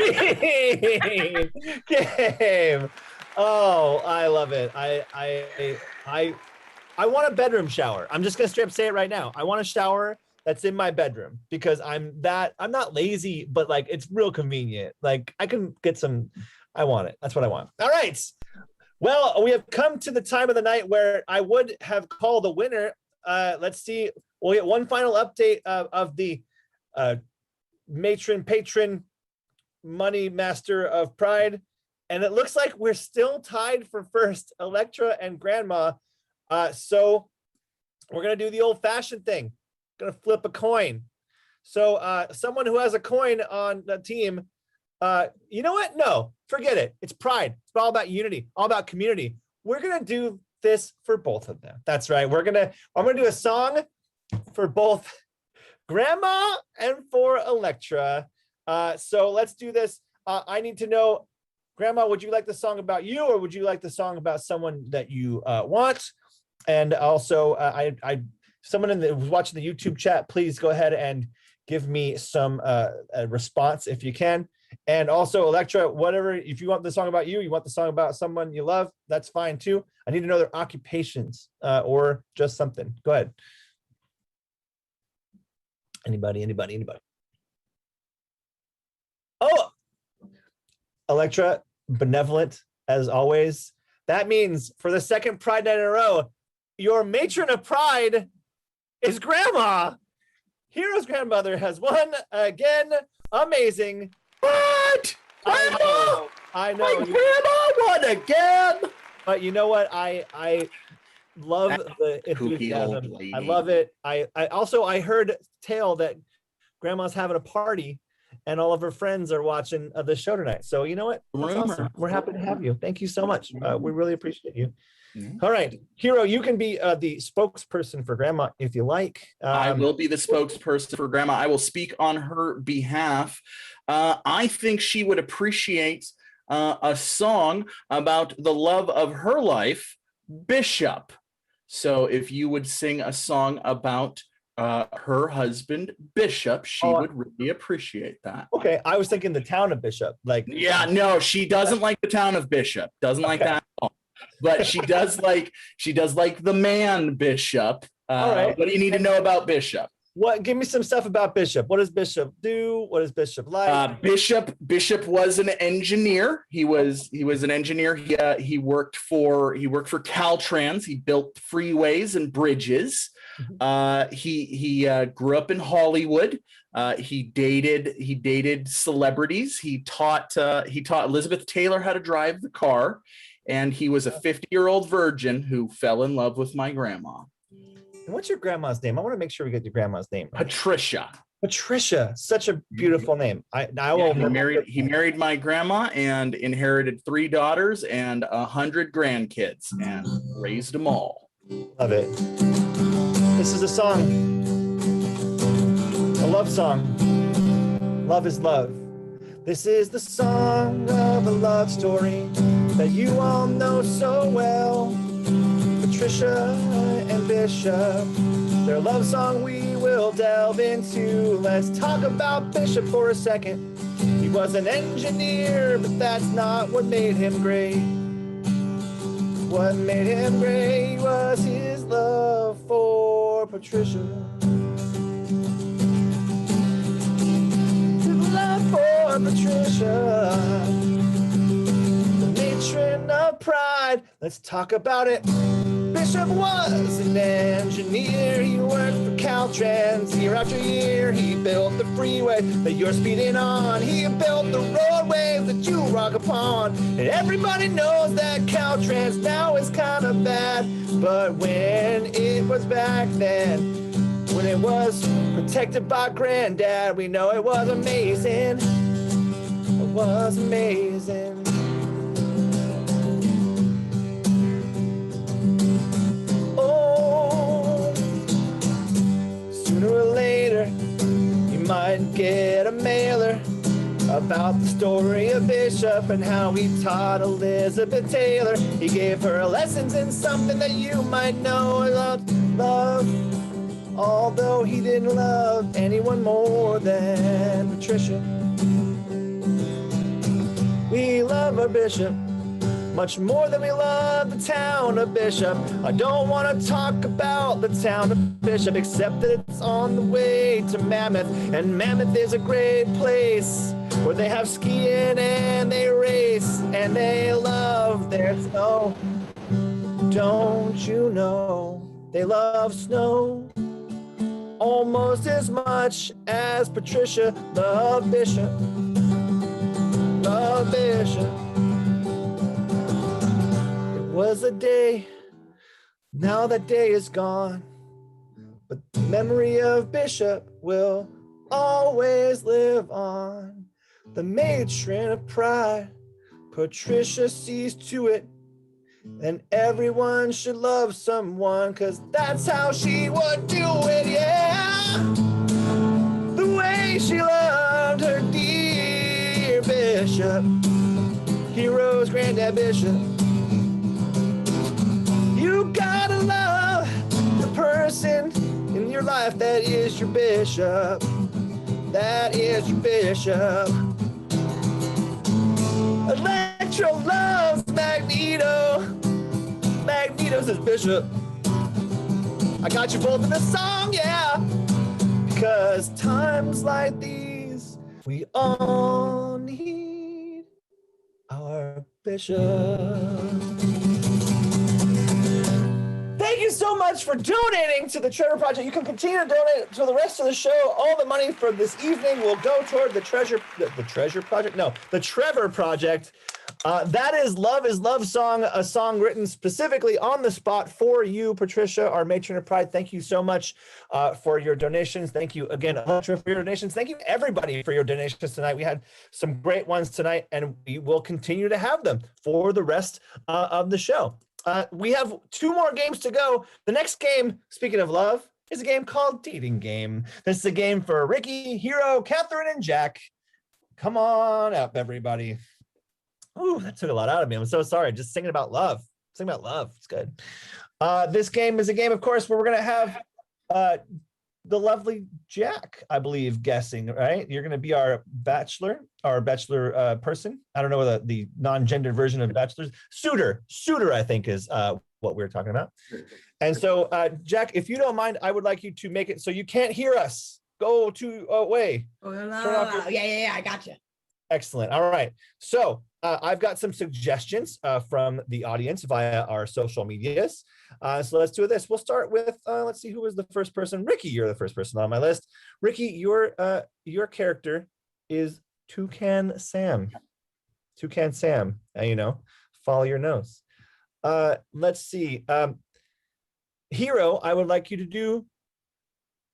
Game. Oh, I love it. I want a bedroom shower. I'm just gonna straight up say it right now. I want a shower that's in my bedroom because I'm not lazy, but like it's real convenient. Like I can get some. I want it. That's what I want. All right. Well, we have come to the time of the night where I would have called the winner. Let's see. We'll get one final update of the patron money master of pride. And it looks like we're still tied for first, Electra and Grandma. So we're going to do the old fashioned thing. Going to flip a coin. So someone who has a coin on the team, you know what? No, Forget it. It's pride. It's all about unity, all about community. We're gonna do this for both of them. That's right. I'm gonna do a song for both Grandma and for Electra. So let's do this. I need to know, Grandma, would you like the song about you, or would you like the song about someone that you want? And also, someone who's watching the YouTube chat, please go ahead and give me some a response if you can. And also, Electra, whatever, if you want the song about you, you want the song about someone you love, that's fine too. I need to know their occupations or just something. Go ahead. Anybody? Oh, Electra, benevolent as always. That means for the second Pride Night in a row, your matron of pride is Grandma. Hero's grandmother has won again. Amazing. What? Grandma! I know. My grandma won again. But you know what? I love the enthusiasm. I love it. I also heard tale that Grandma's having a party and all of her friends are watching the show tonight. So you know what? That's awesome. We're happy to have you. Thank you so much. We really appreciate you. All right, Hero, you can be the spokesperson for Grandma if you like. I will be the spokesperson for Grandma. I will speak on her behalf. I think she would appreciate a song about the love of her life, Bishop. So if you would sing a song about her husband, Bishop, she would really appreciate that. Okay, I was thinking the town of Bishop. Yeah, no, she doesn't like the town of Bishop. Doesn't like that at all. But she does like the man Bishop. All right. What do you need to know about Bishop? Give me some stuff about Bishop. What does Bishop do? What is Bishop like? Bishop was an engineer. He was an engineer. He worked for Caltrans. He built freeways and bridges. He grew up in Hollywood. He dated celebrities. He taught Elizabeth Taylor how to drive the car, and he was a 50-year-old virgin who fell in love with my grandma. And what's your grandma's name? I want to make sure we get your grandma's name right. Patricia, such a beautiful name. He married my grandma and inherited 3 daughters and 100 grandkids and raised them all. Love it. This is a song, a love song. Love is love. This is the song of a love story that you all know so well. Patricia and Bishop, their love song we will delve into. Let's talk about Bishop for a second. He was an engineer, but that's not what made him great. What made him great was his love for Patricia. His love for Patricia, the matron of pride. Let's talk about it. Bishop was an engineer. He worked for Caltrans. Year after year, he built the freeway that you're speeding on. He built the roadways that you rock upon. And everybody knows that Caltrans now is kind of bad. But when it was back then, when it was protected by Granddad, we know it was amazing. It was amazing. Sooner or later, you might get a mailer about the story of Bishop and how he taught Elizabeth Taylor. He gave her lessons in something that you might know about love, although he didn't love anyone more than Patricia. We love our Bishop much more than we love the town of Bishop. I don't want to talk about the town of Bishop, except that it's on the way to Mammoth. And Mammoth is a great place where they have skiing and they race and they love their snow. Don't you know they love snow almost as much as Patricia loved Bishop. Love Bishop. Was a day, now that day is gone, but the memory of Bishop will always live on. The matron of pride, Patricia sees to it. And everyone should love someone, cause that's how she would do it, yeah. The way she loved her dear Bishop, Hero's granddad Bishop. You gotta love the person in your life that is your bishop. That is your bishop. Electro loves Magneto. Magneto's his bishop. I got you both in the song, yeah. Because times like these, we all need our bishop. Thank you so much for donating to the Trevor Project. You can continue to donate to the rest of the show. All the money from this evening will go toward the Trevor Project. That is Love song, a song written specifically on the spot for you, Patricia, our matron of pride. Thank you so much for your donations. Thank you again, Electra, for your donations. Thank you, everybody, for your donations tonight. We had some great ones tonight, and we will continue to have them for the rest of the show. We have 2 more games to go. The next game, speaking of love, is a game called Dating Game. This is a game for Ricky, Hero, Catherine, and Jack. Come on up, everybody. Ooh, that took a lot out of me. I'm so sorry. Just singing about love. Singing about love. It's good. This game is a game, of course, where we're going to have the lovely Jack, I believe, guessing, right? You're going to be our bachelor person. I don't know what the non-gendered version of bachelors. Suitor, I think, is what we're talking about. And so, Jack, if you don't mind, I would like you to make it so you can't hear us. Go to away. Yeah, I got you. Excellent. All right. So I've got some suggestions from the audience via our social medias. So let's do this. We'll start with, let's see, who was the first person? Ricky, you're the first person on my list. Ricky, your character is Toucan Sam. Toucan Sam, follow your nose. Let's see. Hero, I would like you to do,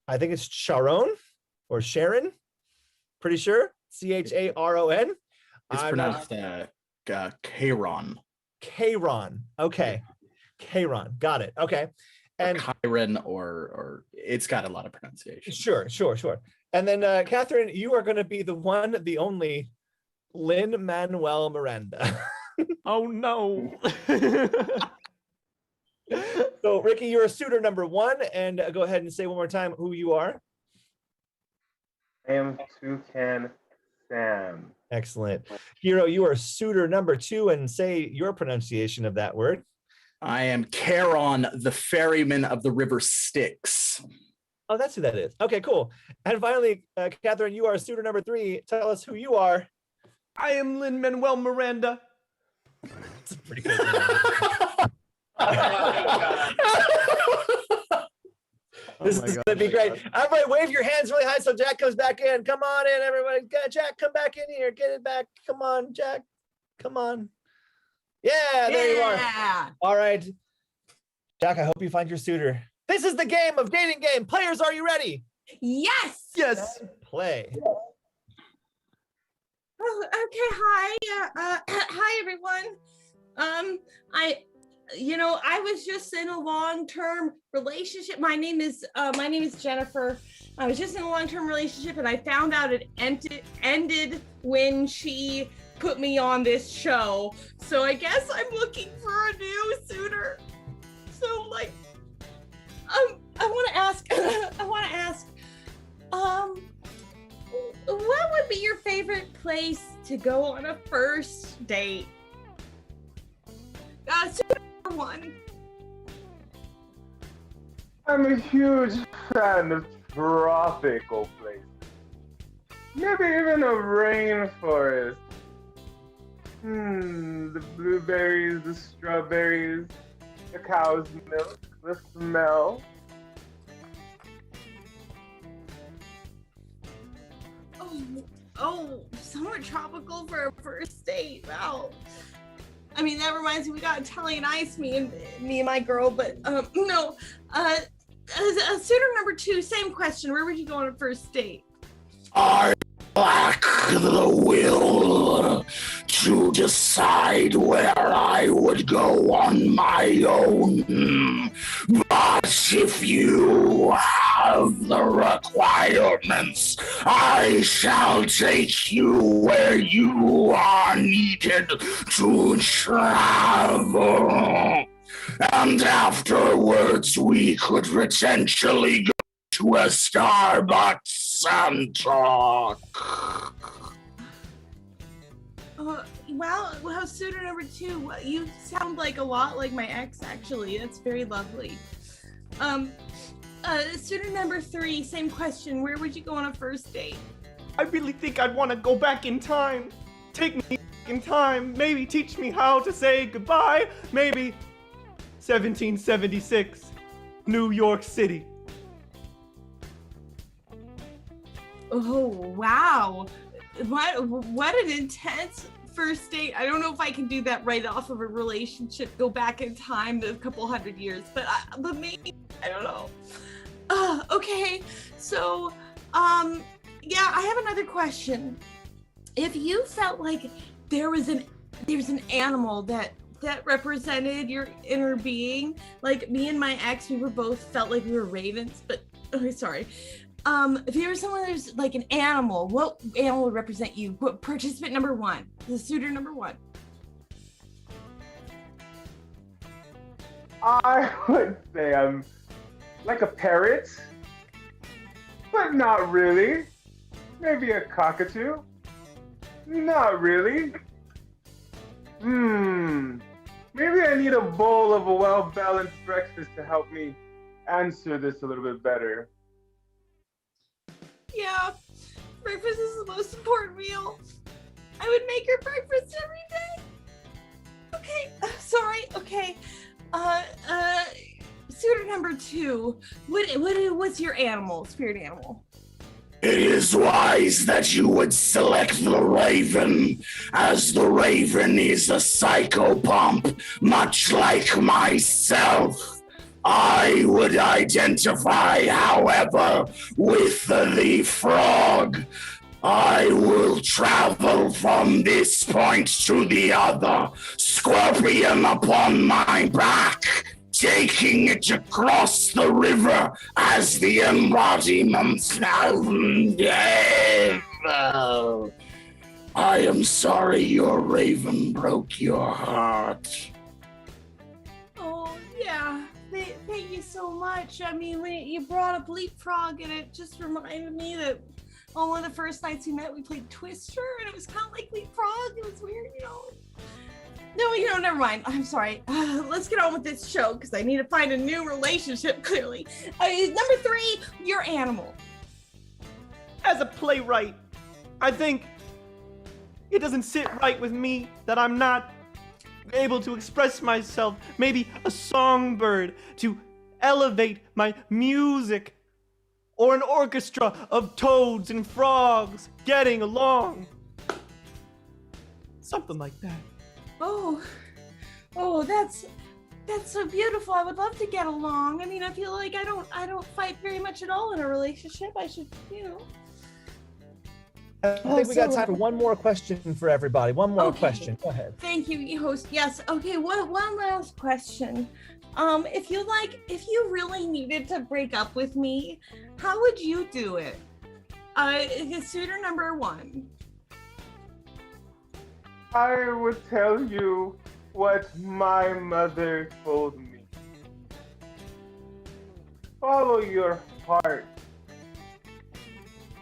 I think it's Sharon or Sharon. Pretty sure. Charon. It's pronounced Chiron. Chiron. Okay. Chiron. Got it. Okay. And Chiron or it's got a lot of pronunciation. Sure. And then Catherine, you are going to be the one, the only Lin-Manuel Miranda. Oh no. So Ricky, you're a suitor number 1, and go ahead and say one more time who you are. I am Toucan Sam. Excellent. Hero, you are suitor number 2, and say your pronunciation of that word. I am Charon, the ferryman of the river Styx. Oh, that's who that is. Okay, cool. And finally, Catherine, you are suitor number 3. Tell us who you are. I am Lin-Manuel Miranda. That's pretty good. This is gonna be great. Everybody, wave your hands really high so Jack comes back in. Come on in, everybody. Jack, come back in here. Get it back. Come on, Jack. Come on. Yeah, there you are. All right, Jack. I hope you find your suitor. This is the game of Dating Game. Players, are you ready? Yes. Yes. Play. Oh, okay. Hi. Hi, everyone. I was just in a long-term relationship. My name is Jennifer. I was just in a long-term relationship, and I found out it ended when she put me on this show. So I guess I'm looking for a new suitor. So I want to ask. What would be your favorite place to go on a first date? Suitor 1. I'm a huge fan of tropical places. Maybe even a rainforest. The blueberries, the strawberries, the cow's milk, the smell. Oh, somewhere tropical for a first date. Wow. I mean, that reminds me, we got Italian ice, me and my girl, but no. Suitor number 2, same question. Where would you go on a first date? Are lack the will to decide where I would go on my own. But if you have the requirements, I shall take you where you are needed to travel. And afterwards, we could potentially go to a Starbucks and talk. Wow, suitor number 2, you sound like a lot like my ex, actually. That's very lovely. Suitor number 3, same question. Where would you go on a first date? I really think I'd want to go back in time. Take me back in time. Maybe teach me how to say goodbye. Maybe 1776, New York City. Oh, wow. What an intense first date. I don't know if I can do that right off of a relationship, go back in time to a couple hundred years, but maybe, I don't know. Okay, so, yeah, I have another question. If you felt like there's an animal that represented your inner being, like me and my ex, we were both felt like we were ravens, but, okay, sorry. If you were someone who's like an animal, what animal would represent you? Participant number 1, the suitor number 1. I would say I'm like a parrot, but not really. Maybe a cockatoo. Not really. Maybe I need a bowl of a well-balanced breakfast to help me answer this a little bit better. Yeah, breakfast is the most important meal. I would make your breakfast every day. Okay, sorry, okay. Suitor number 2, what's your animal, spirit animal? It is wise that you would select the raven, as the raven is a psychopomp, much like myself. I would identify, however, with the frog. I will travel from this point to the other, scorpion upon my back, taking it across the river as the embodiment of death. I am sorry your raven broke your heart. Oh, yeah. Thank you so much. I mean, you brought up leapfrog, and it just reminded me that on one of the first nights we met, we played Twister, and it was kind of like leapfrog. It was weird, you know. No, never mind. I'm sorry. Let's get on with this show, because I need to find a new relationship, clearly. Number 3, your animal. As a playwright, I think it doesn't sit right with me that I'm not able to express myself. Maybe a songbird to elevate my music, or an orchestra of toads and frogs getting along. Something like that. Oh, that's so beautiful. I would love to get along. I mean, I feel like I don't fight very much at all in a relationship. I should, you know. I think we got time for one more question for everybody. One more question. Go ahead. Thank you, host. Yes. Okay. One last question. If you really needed to break up with me, how would you do it? Suitor number 1. I would tell you what my mother told me. Follow your heart.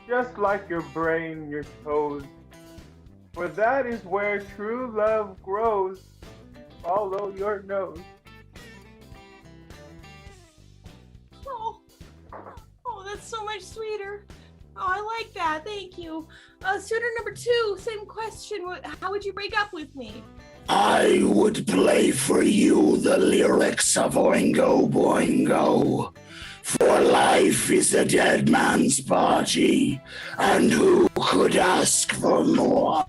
Just like your brain, your toes. For that is where true love grows. Follow your nose. Oh, that's so much sweeter. Oh, I like that. Thank you. Suitor number 2, same question. How would you break up with me? I would play for you the lyrics of Oingo Boingo. For life is a dead man's party, and who could ask for more?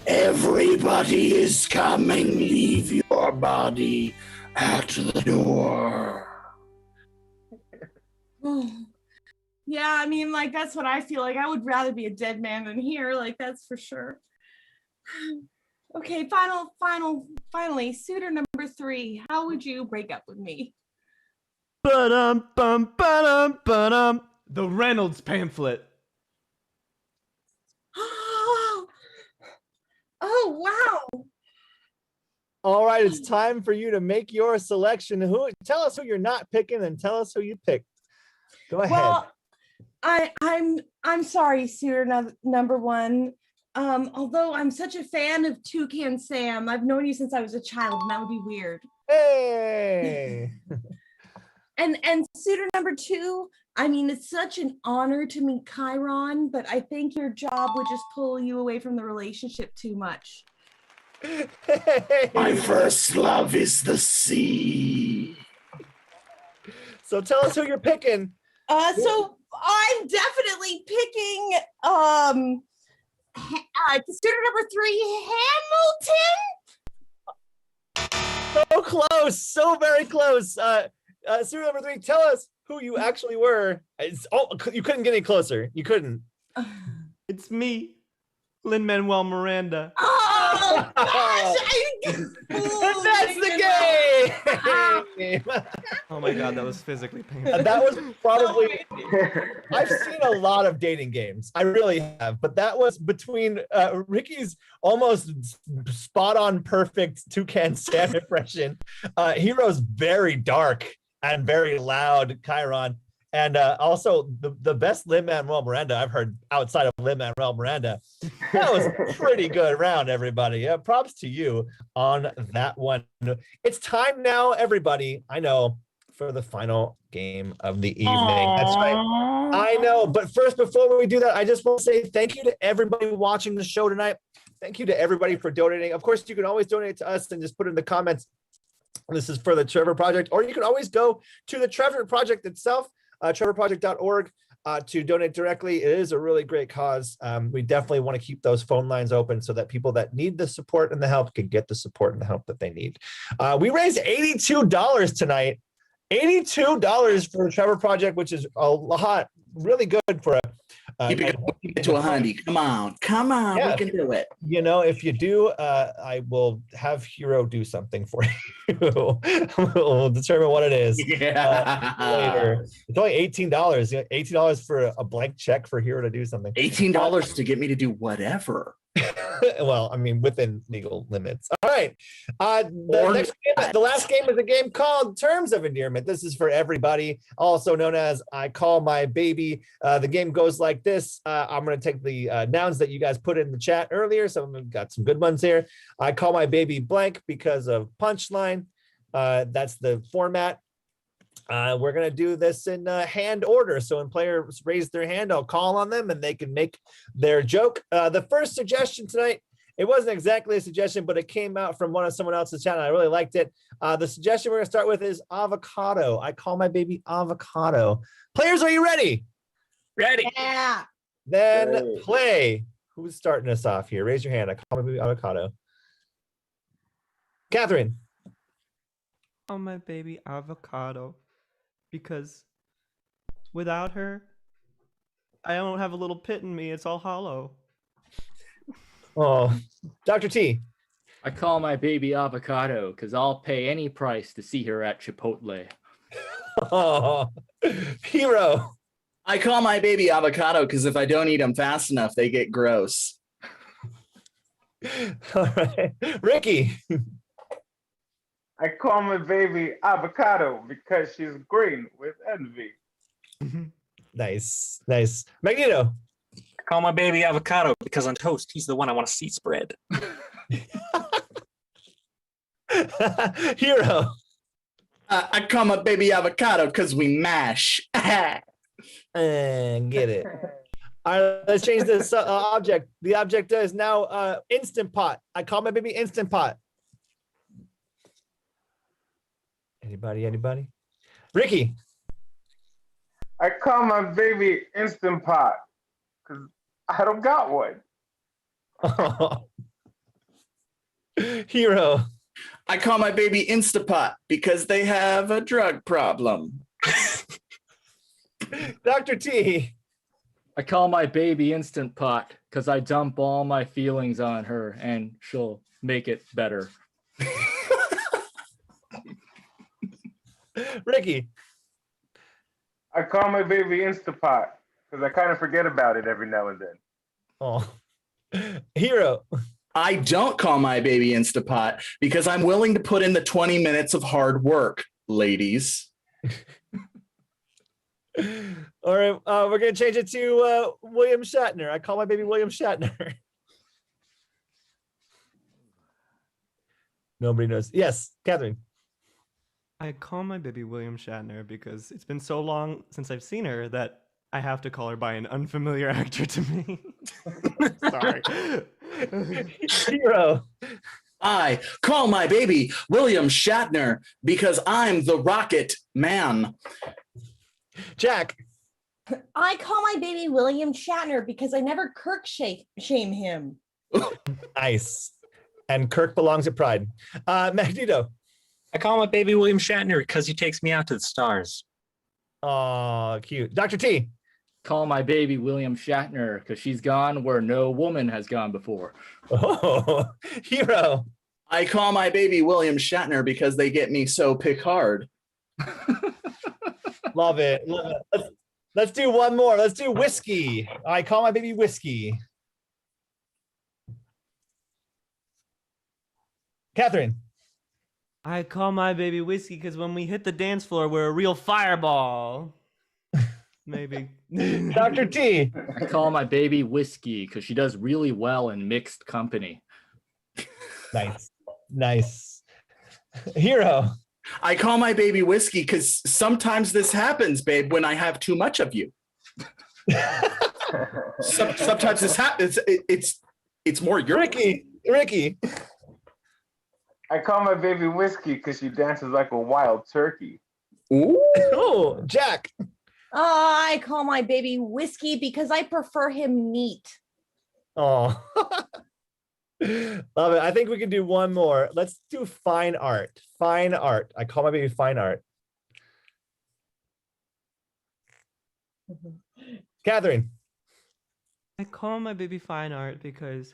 Everybody is coming, leave your body at the door. Oh, Yeah, I mean, like, that's what I feel like. I would rather be a dead man than here, like, that's for sure. Okay, finally, suitor number 3. How would you break up with me? Ba-dum-bum. The Reynolds pamphlet. Oh, wow. All right, it's time for you to make your selection. Tell us who you're not picking, and tell us who you picked. Go ahead. Well, I'm sorry, suitor number 1. Although I'm such a fan of Toucan Sam, I've known you since I was a child, and that would be weird. Hey. And suitor number 2, I mean, it's such an honor to meet Chiron, but I think your job would just pull you away from the relationship too much. My first love is the sea. So tell us who you're picking. So I'm definitely picking suitor number 3, Hamilton. So close, so very close. Suitor number 3, tell us who you actually were. You couldn't get any closer. You couldn't. It's me, Lin-Manuel Miranda. Oh gosh! And that's the game. Oh my god, that was physically painful. That was probably. I've seen a lot of dating games. I really have, but that was between Ricky's almost spot-on perfect Toucan Sam impression, Hero's very dark and very loud Chiron, and also the best Lin-Manuel Miranda I've heard outside of Lin-Manuel Miranda. That was a pretty good round, everybody. Yeah, props to you on that one. It's time now, everybody. I know, for the final game of the evening. Aww. That's right. I know, but first, before we do that, I just want to say thank you to everybody watching the show tonight. Thank you to everybody for donating. Of course, you can always donate to us and just put it in the comments. This is for the Trevor Project, or you can always go to the Trevor Project itself, trevorproject.org, to donate directly. It is a really great cause. We definitely want to keep those phone lines open so that people that need the support and the help can get the support and the help that they need. We raised $82 tonight. $82 for the Trevor Project, which is a lot, really good for a keep it to $100. Come on, yeah. We can do it. You know, if you do, I will have Hero do something for you. We'll determine what it is later. It's only $18. $18 for a blank check for Hero to do something. $18 to get me to do whatever. Well, I mean, within legal limits. All right. The last game is a game called Terms of Endearment. This is for everybody, also known as I Call My Baby. The game goes like this. I'm going to take the nouns that you guys put in the chat earlier. Some of them got some good ones here. I call my baby blank because of punchline. That's the format. We're going to do this in hand order. So when players raise their hand, I'll call on them and they can make their joke. The first suggestion tonight, it wasn't exactly a suggestion, but it came out from someone else's channel. I really liked it. The suggestion we're going to start with is avocado. I call my baby avocado. Players, are you ready? Ready. Yeah. Then play. Who's starting us off here? Raise your hand. I call my baby avocado. Catherine. Oh, my baby avocado. Because without her, I don't have a little pit in me. It's all hollow. Oh, Dr. T. I call my baby avocado because I'll pay any price to see her at Chipotle. Oh, Hero. I call my baby avocado because if I don't eat them fast enough, they get gross. All right. Ricky. I call my baby avocado because she's green with envy. Nice, nice. Magneto. I call my baby avocado because on toast, he's the one I want to see spread. Hero. I call my baby avocado because we mash. And get it. All right, let's change this object. The object is now Instant Pot. I call my baby Instant Pot. Anybody? Ricky. I call my baby Instant Pot because I don't got one. Oh. Hero. I call my baby Instapot because they have a drug problem. Dr. T. I call my baby Instant Pot because I dump all my feelings on her and she'll make it better. Ricky. I call my baby Instapot because I kind of forget about it every now and then. Oh, Hero. I don't call my baby Instapot because I'm willing to put in the 20 minutes of hard work, ladies. All right, we're gonna change it to William Shatner. I call my baby William Shatner. Nobody knows. Yes, Catherine. I call my baby William Shatner because it's been so long since I've seen her that I have to call her by an unfamiliar actor to me. Sorry. Hero. I call my baby William Shatner because I'm the Rocket Man. Jack. I call my baby William Shatner because I never Kirk shame him. Nice. And Kirk belongs at Pride. Magneto. I call my baby William Shatner because he takes me out to the stars. Oh, cute. Dr. T. Call my baby William Shatner because she's gone where no woman has gone before. Oh, Hero. I call my baby William Shatner because they get me so Picard. Love it. Love it. Let's do one more. Let's do Whiskey. I call my baby Whiskey. Catherine. I call my baby Whiskey because when we hit the dance floor, we're a real fireball. Maybe. Dr. T. I call my baby Whiskey because she does really well in mixed company. Nice. Nice. Hero. I call my baby Whiskey because sometimes this happens, babe, when I have too much of you. Sometimes this happens. It's more your Ricky. I call my baby Whiskey because she dances like a wild turkey. Ooh, Jack. I call my baby Whiskey because I prefer him neat. Oh, love it. I think we can do one more. Let's do Fine Art. Fine Art. I call my baby Fine Art. Catherine. I call my baby Fine Art because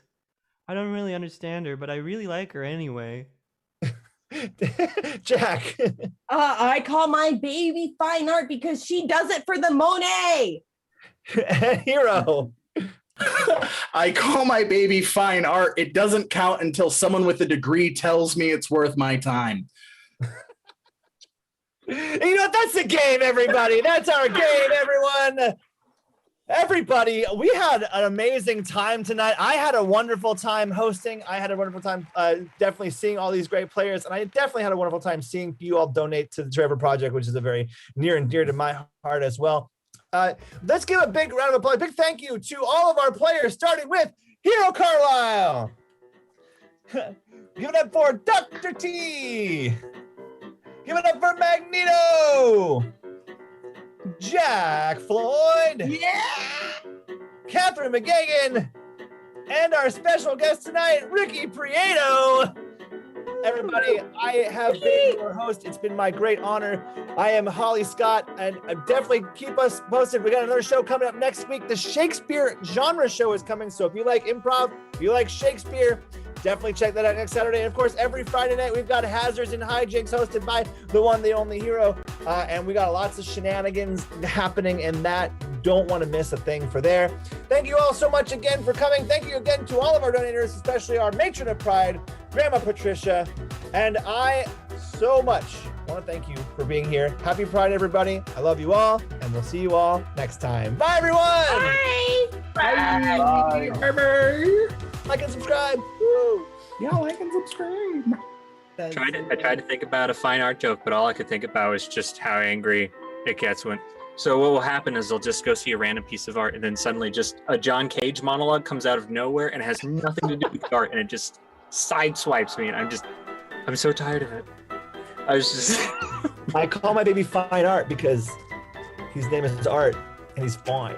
I don't really understand her, but I really like her anyway. Jack. I call my baby Fine Art because she does it for the Monet. Hero. I call my baby Fine Art. It doesn't count until someone with a degree tells me it's worth my time. You know, that's the game, everybody. That's our game, everyone. Everybody, we had an amazing time tonight. I had a wonderful time hosting. I had a wonderful time definitely seeing all these great players. And I definitely had a wonderful time seeing you all donate to the Trevor Project, which is a very near and dear to my heart as well. Let's give a big round of applause. Big thank you to all of our players, starting with Hero Carlisle. Give it up for Dr. T. Give it up for Magneto. Jack Floyd. Yeah. Catherine McGeoghegan. And our special guest tonight, Ricky Prieto. Everybody, I have been your host. It's been my great honor. I am Holly Scott, and definitely keep us posted. We got another show coming up next week. The Shakespeare genre show is coming. So if you like improv, if you like Shakespeare, definitely check that out next Saturday. And of course, every Friday night, we've got Hazards and Hijinks hosted by the one, the only Hero. And we got lots of shenanigans happening in that. Don't want to miss a thing for there. Thank you all so much again for coming. Thank you again to all of our donators, especially our matron of pride, Grandma Patricia. And I so much want to thank you for being here. Happy Pride, everybody. I love you all, and we'll see you all next time. Bye, everyone. Bye. Bye. Bye. Like and subscribe. Woo. Yeah, like and subscribe. I tried to think about a fine art joke, but all I could think about was just how angry it gets when. So what will happen is they'll just go see a random piece of art, and then suddenly just a John Cage monologue comes out of nowhere and has nothing to do with the art, and it just sideswipes me, and I'm so tired of it. I was just. I call my baby Fine Art because his name is Art, and he's fine.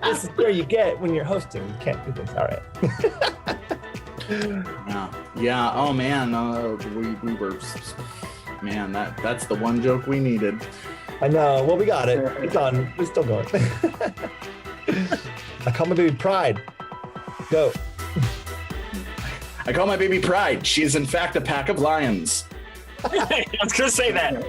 This is where you get when you're hosting. You can't do this. All right. Yeah. Oh man. We were Man, that's the one joke we needed. I know. Well, we got it. It's on. We're still going. I call my baby Pride. Go. I call my baby Pride. She is in fact a pack of lions. I was gonna say that.